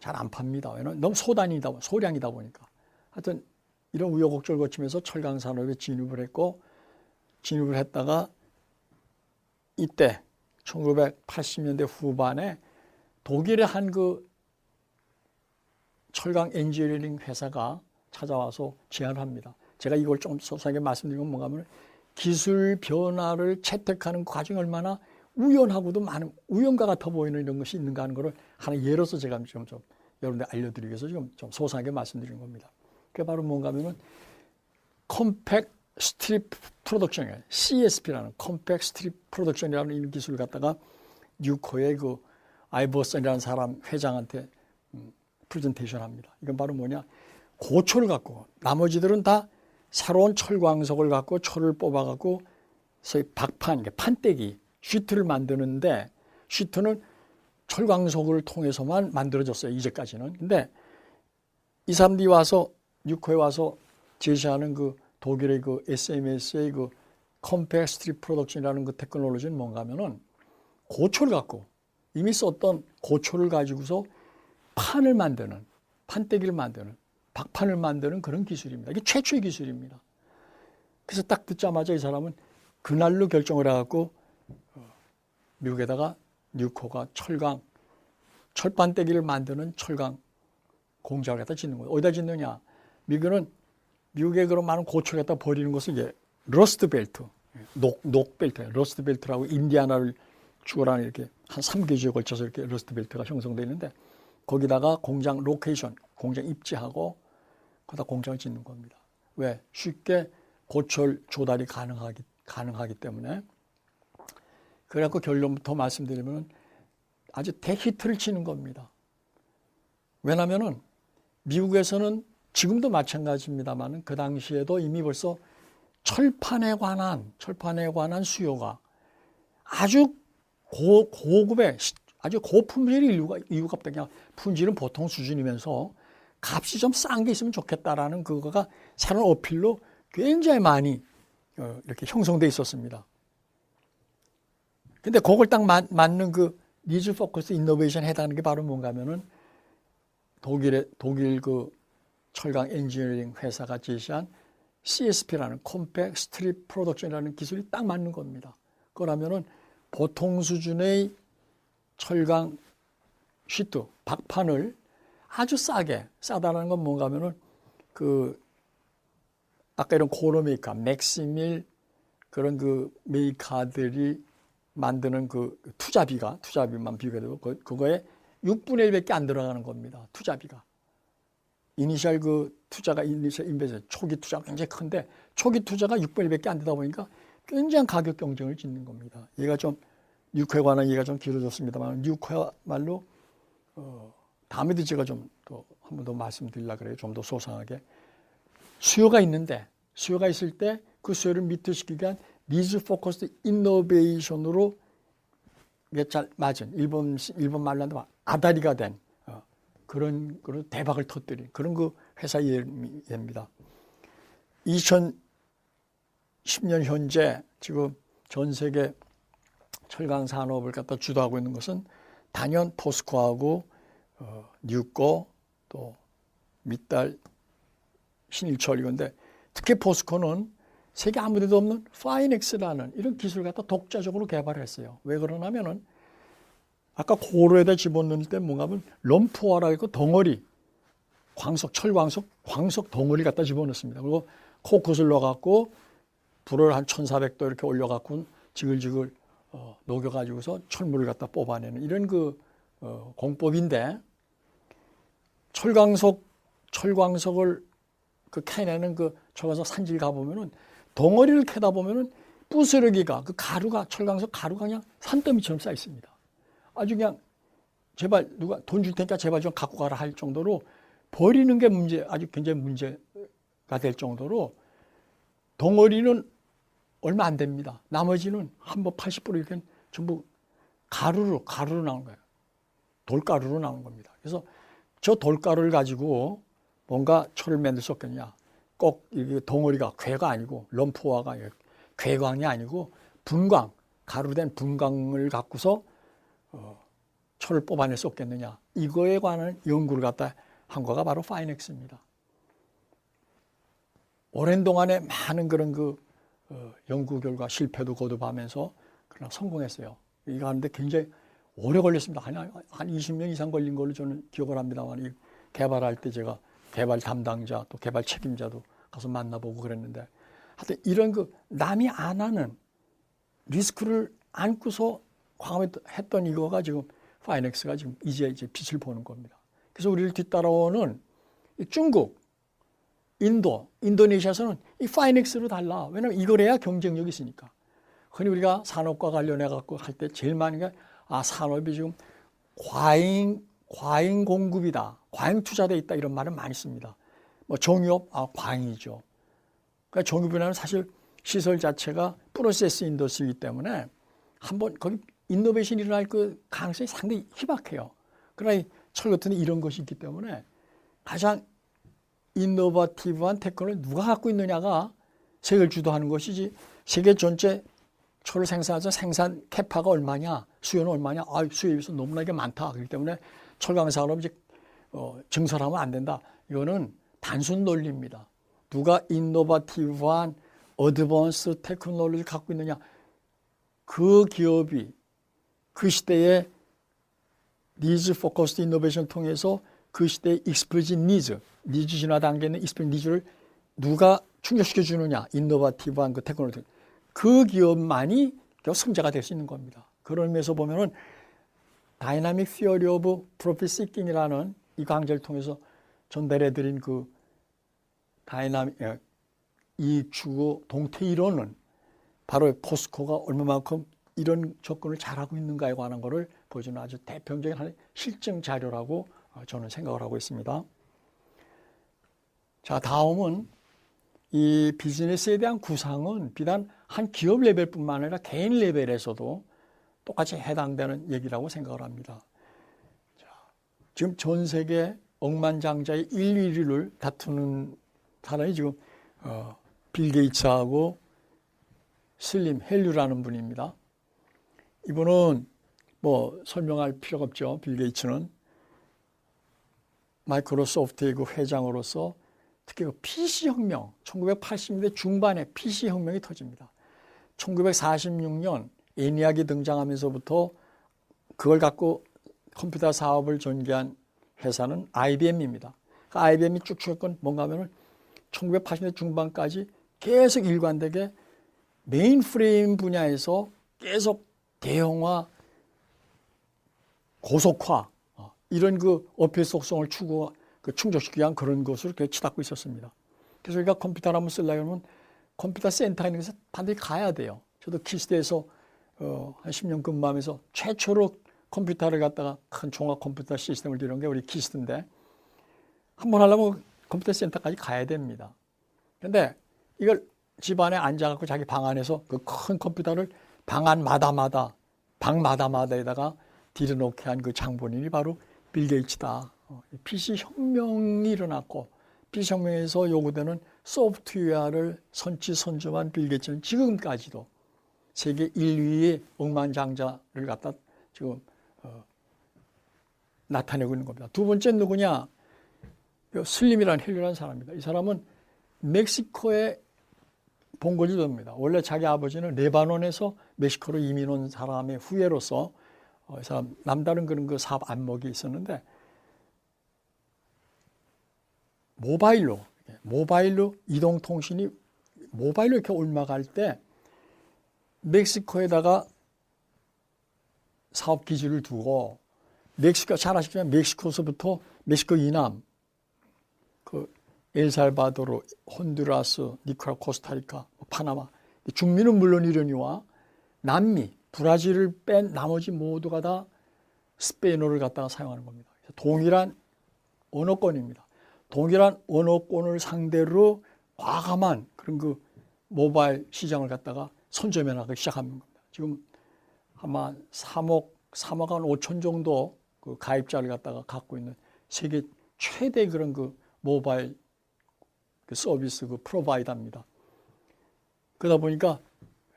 잘 안 팝니다. 왜냐면 너무 소량이다 보니까. 하여튼 이런 우여곡절 거치면서 철강 산업에 진입을 했다가 이때 1980년대 후반에 독일의 한 철강 엔지니어링 회사가 찾아와서 제안을 합니다. 제가 이걸 좀 소소하게 말씀드리면 뭔가 하면 기술 변화를 채택하는 과정이 얼마나 우연하고도 많은 우연과 같아 보이는 이런 것이 있는가 하는 것을 하나 예로서 제가 좀 여러분들 알려드리기 위해서 지금 좀 소소하게 말씀드리는 겁니다. 그게 바로 뭔가 하면은 컴팩 스트립 프로덕션이에요. CSP라는 컴팩 스트립 프로덕션이라는 이 기술을 갖다가 뉴코의 아이버슨이라는 사람 회장한테 프레젠테이션 합니다. 이건 바로 뭐냐? 고철을 갖고 나머지들은 다 새로운 철광석을 갖고 철을 뽑아갖고 소위 박판, 판때기, 쉬트를 만드는데 쉬트는 철광석을 통해서만 만들어졌어요. 이제까지는. 근데 이 사람들이 와서 뉴코에 와서 제시하는 그 독일의 그 SMS의 그 컴팩트 스트립 프로덕션이라는 그 테크놀로지는 뭔가 하면은 고철을 갖고 이미 썼던 고철을 가지고서 판을 만드는, 판때기를 만드는, 박판을 만드는 그런 기술입니다. 이게 최초의 기술입니다. 그래서 딱 듣자마자 이 사람은 그날로 결정을 해갖고 미국에다가 뉴코가 철판때기를 만드는 철강 공장을 갖다 짓는 거예요. 어디다 짓느냐? 미국의 그런 많은 고철을 갖다 버리는 것은 이제 러스트 벨트, 녹 벨트예요. 러스트 벨트라고 인디아나를 주거라는 이렇게 한 3개주에 걸쳐서 이렇게 러스트 벨트가 형성되어 있는데 거기다가 공장 로케이션, 공장 입지하고 거기다 공장을 짓는 겁니다. 왜? 쉽게 고철 조달이 가능하기 때문에. 그래갖고 결론부터 말씀드리면 아주 대히트를 치는 겁니다. 왜냐면은 미국에서는 지금도 마찬가지입니다만 그 당시에도 이미 벌써 철판에 관한 수요가 아주 고급의 아주 고품질의 이유가 없다. 그냥 품질은 보통 수준이면서 값이 좀 싼 게 있으면 좋겠다라는 그거가 새로운 어필로 굉장히 많이 이렇게 형성돼 있었습니다. 근데 그걸 딱 맞는 그 니즈 포커스 이노베이션에 해당하는 게 바로 뭔가 하면은 독일 그 철강 엔지니어링 회사가 제시한 CSP라는 컴팩트 스트립 프로덕션이라는 기술이 딱 맞는 겁니다. 그러면은 보통 수준의 철강 시트, 박판을 아주 싸다라는 건 뭔가 하면은 아까 이런 코너 메이커, 맥시밀 그런 그 메이커들이 만드는 그 투자비만 비교해도 그거에 6분의 1밖에 안 들어가는 겁니다. 투자비가. 이니셜 인베스트, 초기 투자가 굉장히 큰데 초기 투자가 6분의 1밖에 안 되다 보니까 굉장한 가격 경쟁을 짓는 겁니다. 얘가 좀 뉴코에 관한 얘기가 좀 길어졌습니다만 뉴코야말로 다음에도 제가 좀 또 한 번 더 말씀드리려고 그래요. 좀 더 소상하게. 수요가 있을 때 그 수요를 미트시키기 위한 니즈 포커스드 이노베이션으로 몇 잘 맞은 일본 말로 한다면 아다리가 된 그런 대박을 터뜨린 그런 그 회사 예입니다. 2010년 현재 지금 전 세계 철강 산업을 갖다 주도하고 있는 것은 단연 포스코하고 뉴코 또 밑달 신일철 이건데 특히 포스코는 세계 아무데도 없는 파이넥스라는 이런 기술을 갖다 독자적으로 개발했어요. 왜 그러냐면은 아까 고로에다 집어넣을 때 뭔가 하면 럼프와라고 덩어리 철광석 덩어리 갖다 집어넣습니다. 그리고 코크스를 넣어갖고 불을 한 1400도 이렇게 올려갖고 지글지글 녹여가지고서 철물을 갖다 뽑아내는 이런 공법인데 철광석을 캐내는 철광석 산질 가보면은 덩어리를 캐다 보면은 부스러기가 철광석 가루가 그냥 산더미처럼 쌓여 있습니다. 아주 그냥 제발 누가 돈 줄 테니까 제발 좀 갖고 가라 할 정도로 버리는 게 아주 굉장히 문제가 될 정도로 덩어리는 얼마 안 됩니다. 나머지는 한번 80% 이렇게 전부 가루로 나온 거예요. 돌가루로 나온 겁니다. 그래서 저 돌가루를 가지고 뭔가 철을 만들 수 없겠냐. 꼭 이게 덩어리가 괴가 아니고 럼프화가 괴광이 아니고 가루된 분광을 갖고서 철을 뽑아낼 수 없겠느냐. 이거에 관한 연구를 갖다 한 거가 바로 파이넥스입니다. 오랜 동안에 많은 그런 연구 결과 실패도 거듭하면서 그러나 성공했어요. 이거 하는데 굉장히 오래 걸렸습니다. 한 20년 이상 걸린 걸로 저는 기억을 합니다만 이 개발할 때 제가 개발 담당자 또 개발 책임자도 가서 만나보고 그랬는데 하여튼 이런 남이 안 하는 리스크를 안고서 했던 이거가 지금 파이넥스가 지금 이제 빛을 보는 겁니다. 그래서 우리를 뒤따라오는 중국, 인도네시아에서는 이 파이넥스로 달라. 왜냐하면 이걸 해야 경쟁력이 있으니까. 흔히 우리가 산업과 관련해 갖고 할 때 제일 많은 게 산업이 지금 과잉 공급이다. 과잉 투자돼 있다. 이런 말을 많이 씁니다. 정유업, 과잉이죠. 그러니까 종이분해는 사실 시설 자체가 프로세스 인더스트리이기 때문에 한번 거기 인노베이션이 일어날 그 가능성이 상당히 희박해요. 그러나 이 철거트는 이런 것이 있기 때문에 가장 인노베이티브한 테크놀로지 누가 갖고 있느냐가 세계를 주도하는 것이지 세계 전체 철을 생산해서 생산 캐파가 얼마냐, 수요는 얼마냐, 수요에 비해서 너무나게 많다. 그렇기 때문에 철 강사로 이제 증설하면 안 된다. 이거는 단순 논리입니다. 누가 인노베이티브한 어드밴스 테크놀로지를 갖고 있느냐, 그 기업이 그 시대의 니즈 포커스드 이노베이션을 통해서 그 시대의 익스플리짓 니즈 진화 단계에 있는 익스플리짓 니즈를 누가 충족시켜 주느냐, 인노베이티브한 그 테크놀로지, 그 기업만이 승자가 될 수 있는 겁니다. 그런 의미에서 보면은 다이나믹 시어리 오브 프로핏 시킹이라는 이 강좌를 통해서 전달해드린 그 다이나믹 이익 추구 동태 이론은 바로 포스코가 얼마만큼 이런 접근을 잘하고 있는가에 관한 것을 보여주는 아주 대표적인 하나의 실증 자료라고 저는 생각을 하고 있습니다. 자, 다음은 이 비즈니스에 대한 구상은 비단 한 기업 레벨뿐만 아니라 개인 레벨에서도 똑같이 해당되는 얘기라고 생각을 합니다. 자, 지금 전 세계 억만장자의 1, 2위를 다투는 사람이 지금 빌 게이츠하고 슬림 헬류라는 분입니다. 이분은 뭐 설명할 필요가 없죠. 빌 게이츠는 마이크로소프트의 그 회장으로서 특히 그 PC혁명, 1980년대 중반에 PC혁명이 터집니다. 1946년 ENIAC이 등장하면서부터 그걸 갖고 컴퓨터 사업을 전개한 회사는 IBM입니다. 그 IBM이 쭉 했건 뭔가 하면은 1980년대 중반까지 계속 일관되게 메인프레임 분야에서 계속 대형화, 고속화, 이런 그 어필 속성을 충족시키기 위한 그런 것을 치닫고 있었습니다. 그래서 우리가 컴퓨터를 한번 쓰려면 컴퓨터 센터에 있는 데서 반드시 가야 돼요. 저도 키스트에서 한 10년 근무하면서 최초로 컴퓨터를 갖다가 큰 종합 컴퓨터 시스템을 들여온 게 우리 키스트인데 한번 하려면 컴퓨터 센터까지 가야 됩니다. 그런데 이걸 집안에 앉아갖고 자기 방 안에서 그 큰 컴퓨터를 방마다마다에다가 들여놓게 한 그 장본인이 바로 빌 게이츠다. PC 혁명이 일어났고 PC 혁명에서 요구되는 소프트웨어를 선취선점한 빌 게이츠는 지금까지도 세계 1위의 억만장자를 갖다 지금 나타내고 있는 겁니다. 두 번째는 누구냐? 슬림이라는 헬류라는 사람입니다. 이 사람은 멕시코의 본거지입니다. 원래 자기 아버지는 레바논에서 멕시코로 이민 온 사람의 후예로서 이 사람 남다른 그런 그 사업 안목이 있었는데 모바일로 이동통신이 모바일로 이렇게 올라갈 때 멕시코에다가 사업 기지를 두고 멕시코 잘 아시겠지만 멕시코서부터 멕시코 이남 그 엘살바도르, 혼두라스, 니카라과, 코스타리카, 파나마 중미는 물론이려니와 남미, 브라질을 뺀 나머지 모두가 다 스페인어를 갖다가 사용하는 겁니다. 동일한 언어권입니다. 동일한 언어권을 상대로 과감한 그런 그 모바일 시장을 갖다가 선점해 나가기 시작한 겁니다. 지금 아마 3억 한 5천 정도 그 가입자를 갖다가 갖고 있는 세계 최대 그런 그 모바일 그 서비스 그 프로바이더입니다. 그러다 보니까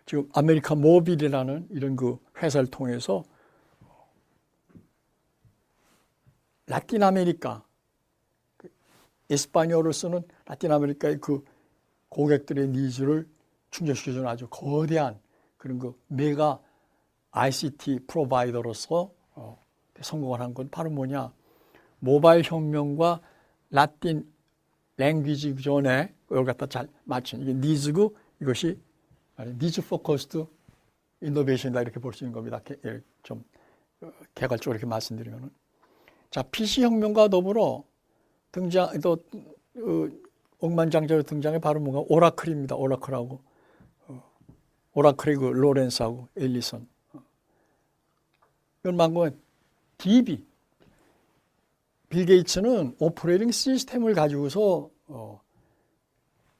지금 아메리카 모빌이라는 이런 그 회사를 통해서 라틴 아메리카 에스파뇰어를 쓰는 라틴 아메리카의 그 고객들의 니즈를 충족시켜주는 아주 거대한 그런 그 메가 ICT 프로바이더로서 성공을 한 건 바로 뭐냐? 모바일 혁명과 라틴 랭귀지 존에 이걸 갖다 잘 맞춘 이게 니즈고 이것이 니즈 포커스드 이노베이션이다 이렇게 볼 수 있는 겁니다. 좀 개괄적으로 이렇게 말씀드리면은 자 PC 혁명과 더불어 등장 또 억만장자로 등장해 바로 뭔가 오라클입니다. 오라클하고 오라클의 그 로렌스하고 엘리선 이런 방법은 DB 빌 게이츠는 오퍼레이팅 시스템을 가지고서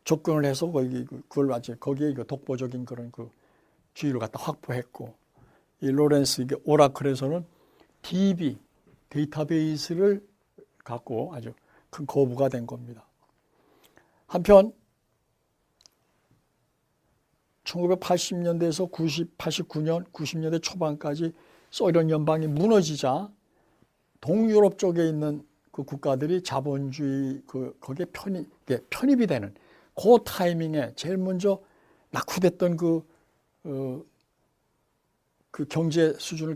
접근을 해서 그걸 아주 거기에 독보적인 그런 그 지위를 갖다 확보했고, 이 로렌스 이게 오라클에서는 DB 데이터베이스를 갖고 아주 큰 거부가 된 겁니다. 한편 1980년대에서 89년, 90년대 초반까지 소련 연방이 무너지자 동유럽 쪽에 있는 그 국가들이 자본주의 거기에 편입이 되는 그 타이밍에 제일 먼저 낙후됐던 그 경제 수준을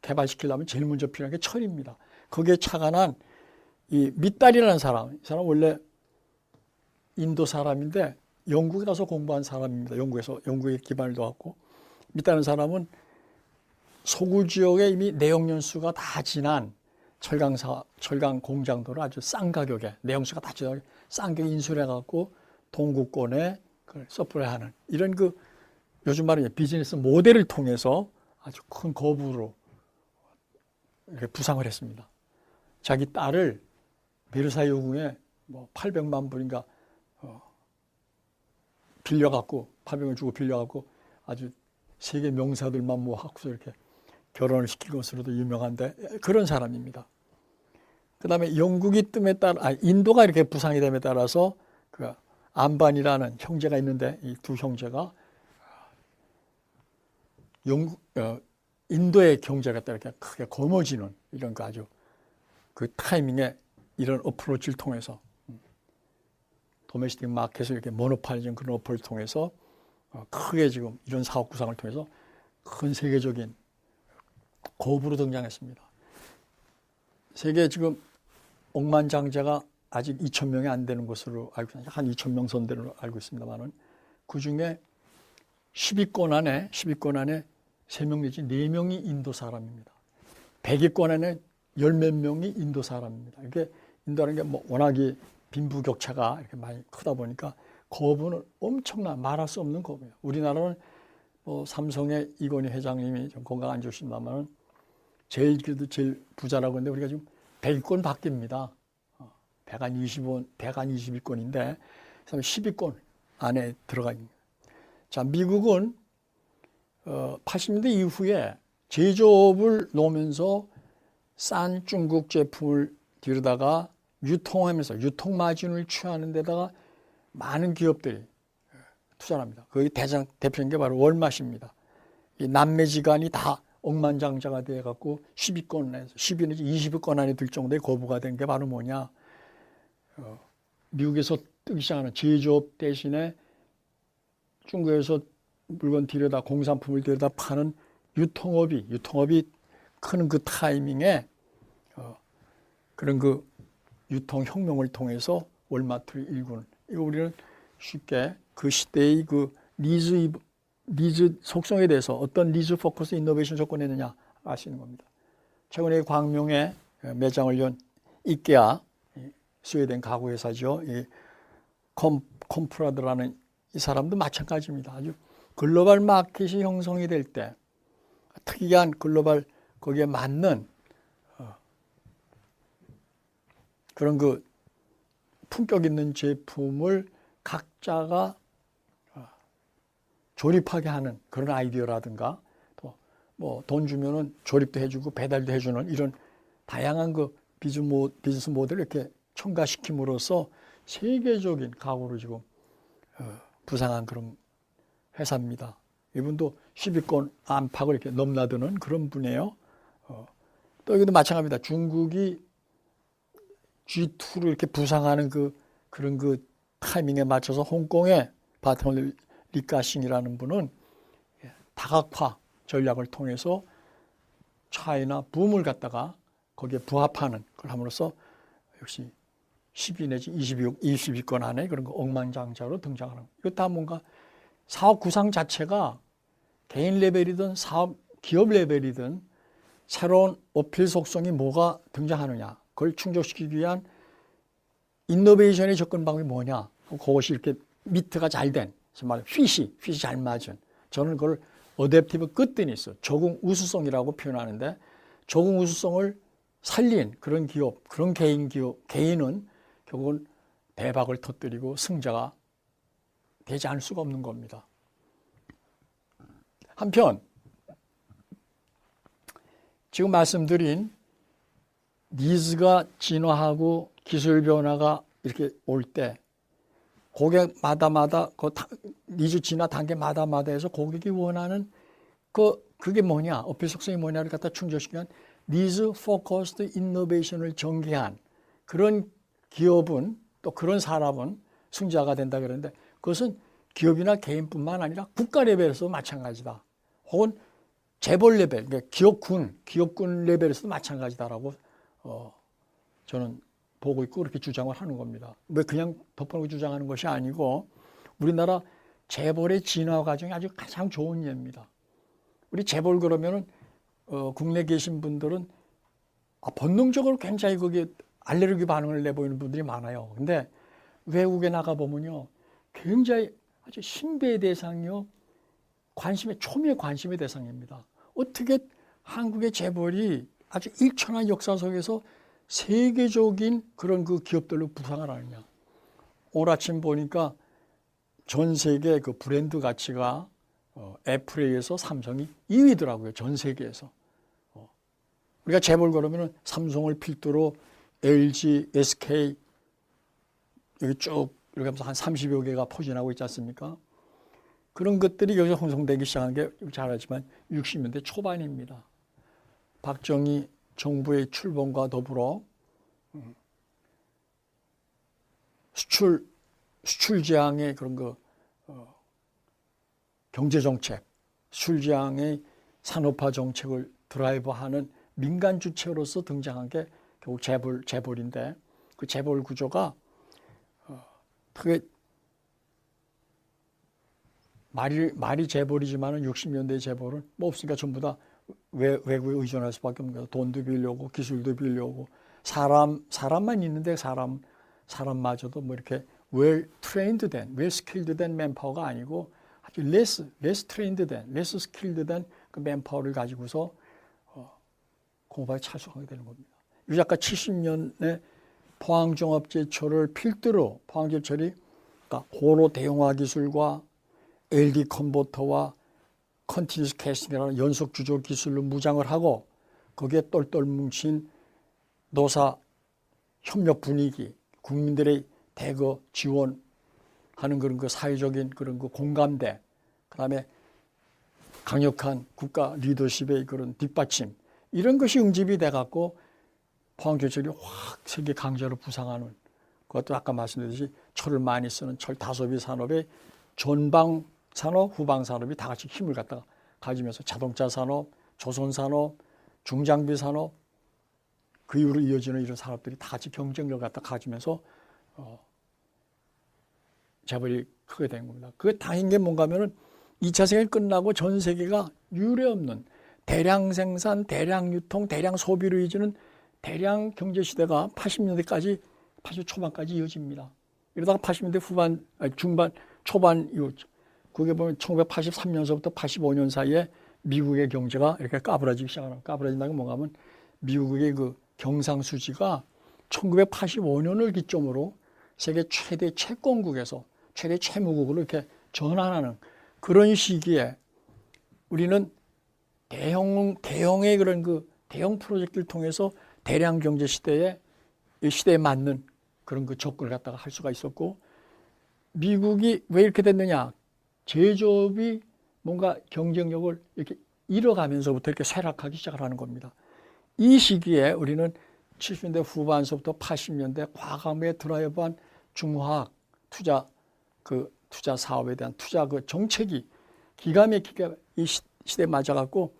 개발시키려면 제일 먼저 필요한 게 철입니다. 거기에 착안한 이 밑달이라는 사람, 이 사람 원래 인도 사람인데 영국에 가서 공부한 사람입니다. 영국에 기반을 둬갖고 밑달이라는 사람은 소구 지역에 이미 내용연수가 다 지난 철강 공장도를 아주 싼 가격에 내용수가 다 지난 싼 가격에 인수해갖고 동구권에 그걸 서플라이하는 이런 그 요즘 말로 비즈니스 모델을 통해서 아주 큰 거부로 이렇게 부상을 했습니다. 자기 딸을 베르사유 궁에 뭐 800만 불인가 빌려갖고 800을 주고 빌려갖고 아주 세계 명사들만 모아서 이렇게 결혼을 시킨 것으로도 유명한데 그런 사람입니다. 그 다음에 영국이 뜸에 따라 인도가 이렇게 부상이 됨에 따라서 그 안반이라는 형제가 있는데 이 두 형제가 인도의 경제가 이렇게 크게 거머쥐는 이런 거 아주 그 타이밍에 이런 어프로치를 통해서 도메스틱 마켓을 이렇게 모노폴리즘 그런 어프로치를 통해서 크게 지금 이런 사업 구상을 통해서 큰 세계적인 거부로 등장했습니다. 세계 지금 억만장자가 아직 2,000명이 안 되는 것으로 알고 있습니다. 한 2,000명 선대로 알고 있습니다만은 그 중에 10위권 안에 3명 내지 4명이 인도 사람입니다. 100위권 안에 10몇 명이 인도 사람입니다. 이게 인도라는 게 뭐 워낙에 빈부격차가 이렇게 많이 크다 보니까 거부는 엄청난 말할 수 없는 거부예요. 우리나라는 뭐 삼성의 이건희 회장님이 좀 건강 안 좋으신다면은 그래도 제일 부자라고 하는데 우리가 지금 100위권 밖입니다. 120위권인데 10위권 안에 들어가 있습니다. 자, 미국은 80년대 이후에 제조업을 놓으면서 싼 중국 제품을 들여다가 유통하면서 유통 마진을 취하는 데다가 많은 기업들이 투자를 합니다. 거기 대표적인 게 바로 월마트입니다. 이 남매지간이 다 억만장자가 돼갖고 10위권에서 10위 내지 20위권 안에 들 정도의 거부가 된 게 바로 뭐냐. 미국에서 뜨기 시작하는 제조업 대신에 중국에서 물건 들여다 공산품을 들여다 파는 유통업이 크는 그 타이밍에 그런 그 유통혁명을 통해서 월마트를 일구는 이거 우리는 쉽게 그 시대의 그 니즈 속성에 대해서 어떤 니즈 포커스 이노베이션 접근했느냐 알 수 있는 겁니다. 최근에 광명에 매장을 연 이케아 스웨덴 가구 회사죠. 이 컴프라드라는 이 사람도 마찬가지입니다. 아주 글로벌 마켓이 형성이 될 때 특이한 글로벌 거기에 맞는 그런 그 품격 있는 제품을 각자가 조립하게 하는 그런 아이디어라든가 또 뭐 돈 주면은 조립도 해주고 배달도 해주는 이런 다양한 그 비즈니스 모델을 이렇게 첨가시킴으로써 세계적인 가구를 지금 부상한 그런 회사입니다. 이분도 10위권 안팎을 이렇게 넘나드는 그런 분이에요. 또 여기도 마찬가지입니다. 중국이 G2를 이렇게 부상하는 그런 그 타이밍에 맞춰서 홍콩의 바텀 리카싱이라는 분은 다각화 전략을 통해서 차이나 붐을 갖다가 거기에 부합하는 걸 함으로써 역시 10위 내지 20위권 안에 그런 거 억만장자로 등장하는 거예요. 이거 다 뭔가 사업 구상 자체가 개인 레벨이든 기업 레벨이든 새로운 어필 속성이 뭐가 등장하느냐 그걸 충족시키기 위한 이노베이션의 접근 방법이 뭐냐 그것이 이렇게 미트가 잘 된 정말 핏이 잘 맞은 저는 그걸 어댑티브 끝드니스 적응 우수성이라고 표현하는데 적응 우수성을 살린 그런 기업 그런 개인은 결국은 대박을 터뜨리고 승자가 되지 않을 수가 없는 겁니다. 한편 지금 말씀드린 니즈가 진화하고 기술 변화가 이렇게 올 때 고객마다마다 그 니즈 진화 단계마다마다 해서 고객이 원하는 그게 뭐냐, 어필 속성이 뭐냐를 갖다 충족시키는 니즈 포커스드 이노베이션을 전개한 그런 기업은 또 그런 사람은 승자가 된다 그러는데 그것은 기업이나 개인뿐만 아니라 국가 레벨에서도 마찬가지다. 혹은 재벌 레벨, 그러니까 기업군 레벨에서도 마찬가지다라고 저는 보고 있고 그렇게 주장을 하는 겁니다. 왜 그냥 덮어놓고 주장하는 것이 아니고 우리나라 재벌의 진화 과정이 아주 가장 좋은 예입니다. 우리 재벌 그러면은 국내에 계신 분들은 본능적으로 굉장히 거기에 알레르기 반응을 내보이는 분들이 많아요. 근데 외국에 나가보면요. 굉장히 아주 신비의 대상이요. 초미의 관심의 대상입니다. 어떻게 한국의 재벌이 아주 일천한 역사 속에서 세계적인 그런 그 기업들로 부상을 하느냐. 오늘 아침 보니까 전 세계 그 브랜드 가치가 애플에 의해서 삼성이 2위더라고요. 전 세계에서. 우리가 재벌 그러면은 삼성을 필두로 LG, SK 여기 쭉 이렇게 하면서 한 30여 개가 포진하고 있지 않습니까? 그런 것들이 여기서 형성되기 시작한 게 잘 알지만 60년대 초반입니다. 박정희 정부의 출범과 더불어 수출 지향의 그런 경제 정책, 수출 지향의 산업화 정책을 드라이브하는 민간 주체로서 등장한 게 결국 재벌인데 그 재벌 구조가 크게 말이 재벌이지만은 60년대 재벌은 뭐 없으니까 전부 다 외국에 의존할 수밖에 없는 거예요. 돈도 빌려오고 기술도 빌려오고 사람만 있는데 사람마저도 뭐 이렇게 well skilled 된 맨파워가 아니고 아주 less skilled 된 그 맨파워를 가지고서 공업에 참석하게 되는 겁니다. 이 작가 70년에 포항종합제철을 필두로 포항제철이 그러니까 고로 대용화 기술과 LD 컨버터와 컨티뉴스 캐스팅이라는 연속 주조 기술로 무장을 하고 거기에 똘똘 뭉친 노사 협력 분위기, 국민들의 대거 지원하는 그런 그 사회적인 그런 그 공감대, 그다음에 강력한 국가 리더십의 그런 뒷받침 이런 것이 응집이 돼 갖고 포항제철이 확 세계 강자로 부상하는 그것도 아까 말씀드렸듯이 철을 많이 쓰는 철 다소비 산업의 전방 산업, 후방 산업이 다 같이 힘을 갖다가 가지면서 자동차 산업, 조선 산업, 중장비 산업 그 이후로 이어지는 이런 산업들이 다 같이 경쟁력을 갖다 가지면서 재벌이 크게 된 겁니다. 그게 다인 게 뭔가 하면은 2차 세계 끝나고 전 세계가 유례없는 대량 생산, 대량 유통, 대량 소비로 이어지는 대량 경제 시대가 80년대 초반까지 이어집니다. 이러다가 80년대 중반, 초반 이후 그게 보면 1983년서부터 85년 사이에 미국의 경제가 이렇게 까부라지기 시작하는 까부라진다는 게 뭔가 하면 미국의 그 경상수지가 1985년을 기점으로 세계 최대 채권국에서 최대 채무국으로 이렇게 전환하는 그런 시기에 우리는 대형의 그런 그 대형 프로젝트를 통해서 대량 경제 시대에 맞는 그런 그 접근을 갖다가 할 수가 있었고 미국이 왜 이렇게 됐느냐? 제조업이 뭔가 경쟁력을 이렇게 잃어가면서부터 이렇게 쇠락하기 시작을 하는 겁니다. 이 시기에 우리는 70년대 후반서부터 80년대 과감하게 드라이브한 중화학 투자 사업에 대한 투자 그 정책이 기가 막히게 이 시대에 맞아갖고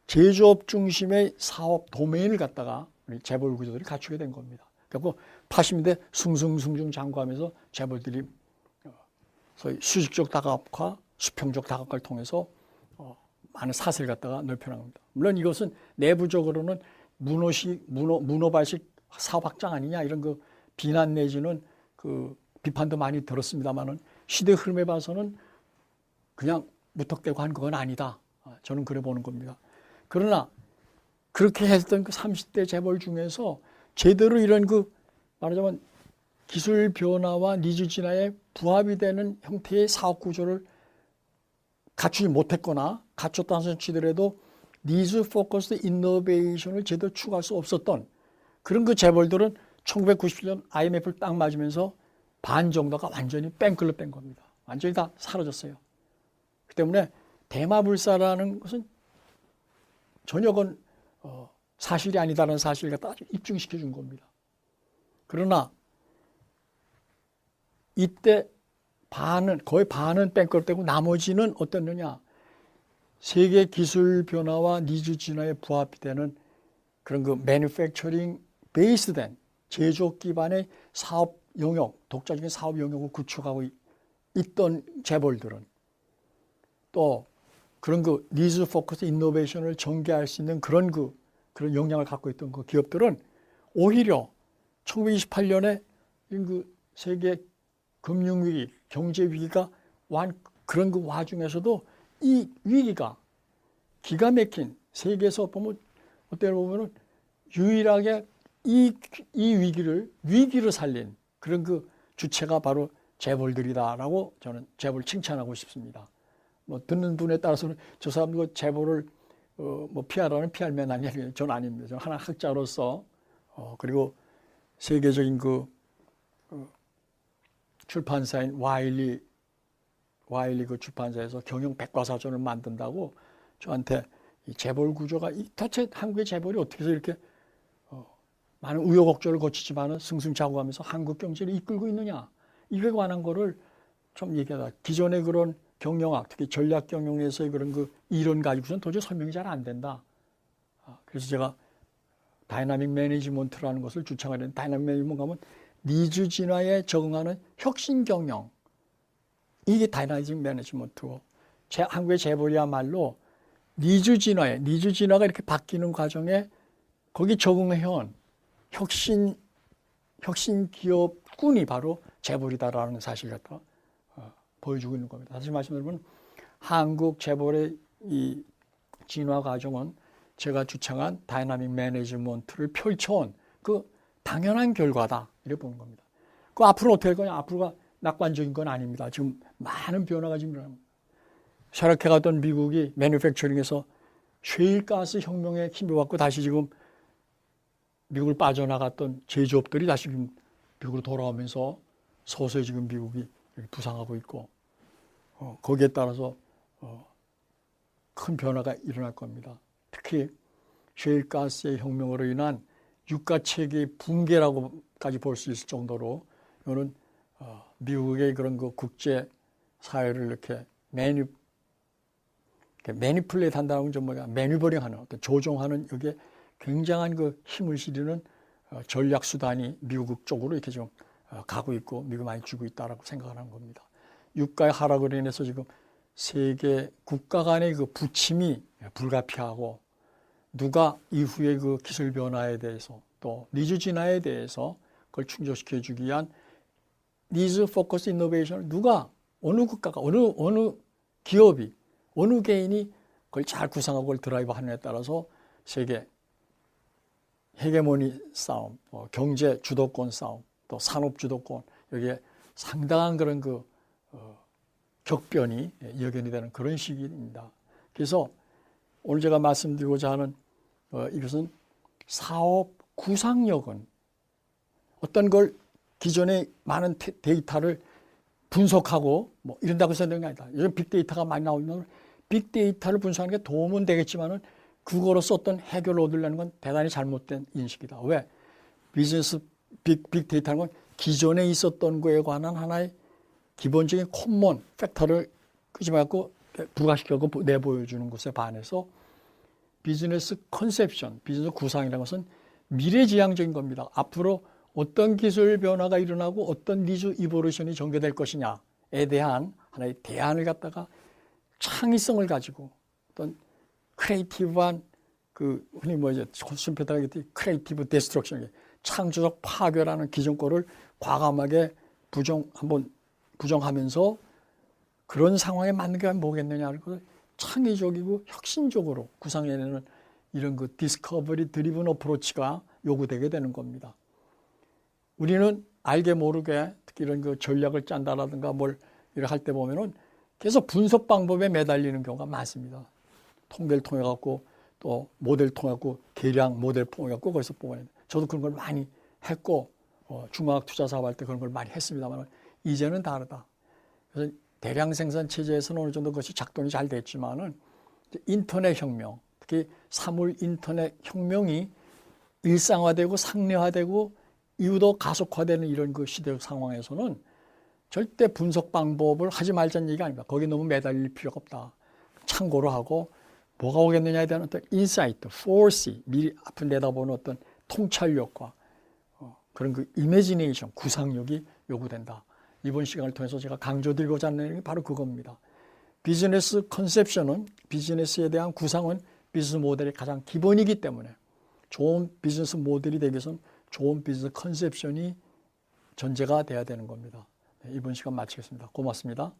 제조업 중심의 사업 도메인을 갖다가 우리 재벌 구조들이 갖추게 된 겁니다. 그래서 80년대 승승 장구하면서 재벌들이 소위 수직적 다각화, 수평적 다각화를 통해서 많은 사슬을 갖다가 넓혀나간 겁니다. 물론 이것은 내부적으로는 문어발식 사업 확장 아니냐 이런 그 비난 내지는 그 비판도 많이 들었습니다만은 시대 흐름에 봐서는 그냥 무턱대고 한 건 아니다. 저는 그래 보는 겁니다. 그러나 그렇게 했던 그 30대 재벌 중에서 제대로 이런 그 말하자면 기술 변화와 니즈 진화에 부합이 되는 형태의 사업 구조를 갖추지 못했거나 갖췄다는 치더라도 니즈 포커스 이노베이션을 제대로 추구할 수 없었던 그런 그 재벌들은 1997년 IMF를 딱 맞으면서 반 정도가 완전히 뺑글러 뺀 겁니다. 완전히 다 사라졌어요. 그 때문에 대마불사라는 것은 전혀 그건 사실이 아니다라는 사실을 갖다 아주 입증시켜 준 겁니다. 그러나 이때 거의 반은 뺑글되고 나머지는 어땠느냐? 세계 기술 변화와 니즈 진화에 부합이 되는 그런 그 매니팩처링 베이스된 제조업 기반의 사업 영역, 독자적인 사업 영역을 구축하고 있던 재벌들은 또 그런 그 니즈 포커스 이노베이션을 전개할 수 있는 그런 역량을 갖고 있던 그 기업들은 오히려 1928년에 그 세계 금융위기, 경제위기가 그런 그 와중에서도 이 위기가 기가 막힌 세계에서 보면 어떻게 보면은 유일하게 이 위기를 살린 그런 그 주체가 바로 재벌들이다라고 저는 재벌 칭찬하고 싶습니다. 뭐 듣는 분에 따라서는 저 사람도 재벌을 뭐 피하라는 피할 만한 얘기 저는 아닙니다. 저는 하나 학자로서 그리고 세계적인 그 출판사인 와일리 그 출판사에서 경영 백과사전을 만든다고 저한테 이 재벌 구조가 도대체 한국의 재벌이 어떻게 해서 이렇게 많은 우여곡절을 거치지만은 승승장구하면서 한국 경제를 이끌고 있느냐 이거에 관한 거를 좀 얘기하다. 기존의 그런 경영학, 특히 전략 경영에서의 그런 그 이론 가지고서는 도저히 설명이 잘 안 된다. 그래서 제가 다이나믹 매니지먼트라는 것을 주창하는 다이나믹 매니지먼트 가면 니즈 진화에 적응하는 혁신 경영. 이게 다이나믹 매니지먼트고 한국의 재벌이야말로 니즈 진화가 이렇게 바뀌는 과정에 거기 적응해온 혁신 기업군이 바로 재벌이다라는 사실 갖다 보여주고 있는 겁니다. 다시 말씀드리면 한국 재벌의 이 진화 과정은 제가 주창한 다이나믹 매니지먼트를 펼쳐온 그 당연한 결과다 이렇게 보는 겁니다. 그 앞으로 어떻게 할 거냐? 앞으로가 낙관적인 건 아닙니다. 지금 많은 변화가 지금 일어납니다. 쇠락해가던 미국이 매니팩처링에서 셰일가스 혁명에 힘을 받고 다시 지금 미국을 빠져나갔던 제조업들이 다시 지금 미국으로 돌아오면서 서서히 지금 미국이 부상하고 있고 거기에 따라서 큰 변화가 일어날 겁니다. 특히 셰일가스의 혁명으로 인한 유가체계의 붕괴라고까지 볼 수 있을 정도로 이거는 미국의 그런 그 국제 사회를 이렇게 매니플레이트 한다는 건 좀 뭐냐 매니버링하는 어떤 조종하는 여기에 굉장한 그 힘을 실리는 전략 수단이 미국 쪽으로 이렇게 좀 가고 있고 미국 많이 주고 있다라고 생각하는 겁니다. 유가의 하락으로 인해서 지금 세계 국가 간의 그 부침이 불가피하고 누가 이후의 그 기술 변화에 대해서 또 니즈 진화에 대해서 그걸 충족시켜 주기 위한 니즈 포커스 이노베이션을 누가 어느 국가가 어느 기업이 어느 개인이 그걸 잘 구상하고 그걸 드라이브 하느냐에 따라서 세계 헤게모니 싸움, 경제 주도권 싸움, 또 산업 주도권 여기에 상당한 그런 그 격변이 여견이 되는 그런 시기입니다. 그래서 오늘 제가 말씀드리고자 하는 이것은 사업 구상력은 어떤 걸 기존의 많은 데이터를 분석하고 뭐 이런다고 해서 되는 게 아니다. 요즘 빅데이터가 많이 나오면 빅데이터를 분석하는 게 도움은 되겠지만은 그거로서 어떤 해결을 얻으려는 건 대단히 잘못된 인식이다. 왜? 비즈니스 빅데이터는 건 기존에 있었던 거에 관한 하나의 기본적인 코먼 팩터를 끄집어갖고 부가시켜서 내보여주는 것에 반해서 비즈니스 컨셉션, 비즈니스 구상이라는 것은 미래지향적인 겁니다. 앞으로 어떤 기술 변화가 일어나고 어떤 니즈 이보루션이 전개될 것이냐에 대한 하나의 대안을 갖다가 창의성을 가지고 어떤 크리에이티브한 그 흔히 뭐죠 컴퓨터가 크리에이티브 데스트럭션 창조적 파괴라는 기존 거를 과감하게 부정하면서 그런 상황에 맞는 게 뭐겠느냐는 걸 창의적이고 혁신적으로 구상해내는 이런 그 디스커버리 드리븐 어프로치가 요구되게 되는 겁니다. 우리는 알게 모르게 특히 이런 그 전략을 짠다라든가 뭘 이렇게 할 때 보면은 계속 분석 방법에 매달리는 경우가 많습니다. 통계를 통해 갖고 또 모델 통해 갖고 계량 모델 통해 갖고 거기서 뽑아내는. 저도 그런 걸 많이 했고 중화학 투자 사업 할 때 그런 걸 많이 했습니다만 이제는 다르다. 그래서 대량 생산 체제에서는 어느 정도 그것이 작동이 잘 됐지만은 인터넷 혁명, 특히 사물 인터넷 혁명이 일상화되고 상례화되고 이후도 가속화되는 이런 그 시대 상황에서는 절대 분석 방법을 하지 말자는 얘기가 아닙니다. 거기 너무 매달릴 필요가 없다. 참고로 하고 뭐가 오겠느냐에 대한 어떤 인사이트, 포시, 미리 앞을 내다보는 어떤 통찰력과 그런 그 이미지네이션, 구상력이 요구된다. 이번 시간을 통해서 제가 강조드리고자 하는 게 바로 그겁니다. 비즈니스 컨셉션은, 비즈니스에 대한 구상은 비즈니스 모델의 가장 기본이기 때문에 좋은 비즈니스 모델이 되기 위해서는 좋은 비즈니스 컨셉션이 전제가 돼야 되는 겁니다. 네, 이번 시간 마치겠습니다. 고맙습니다.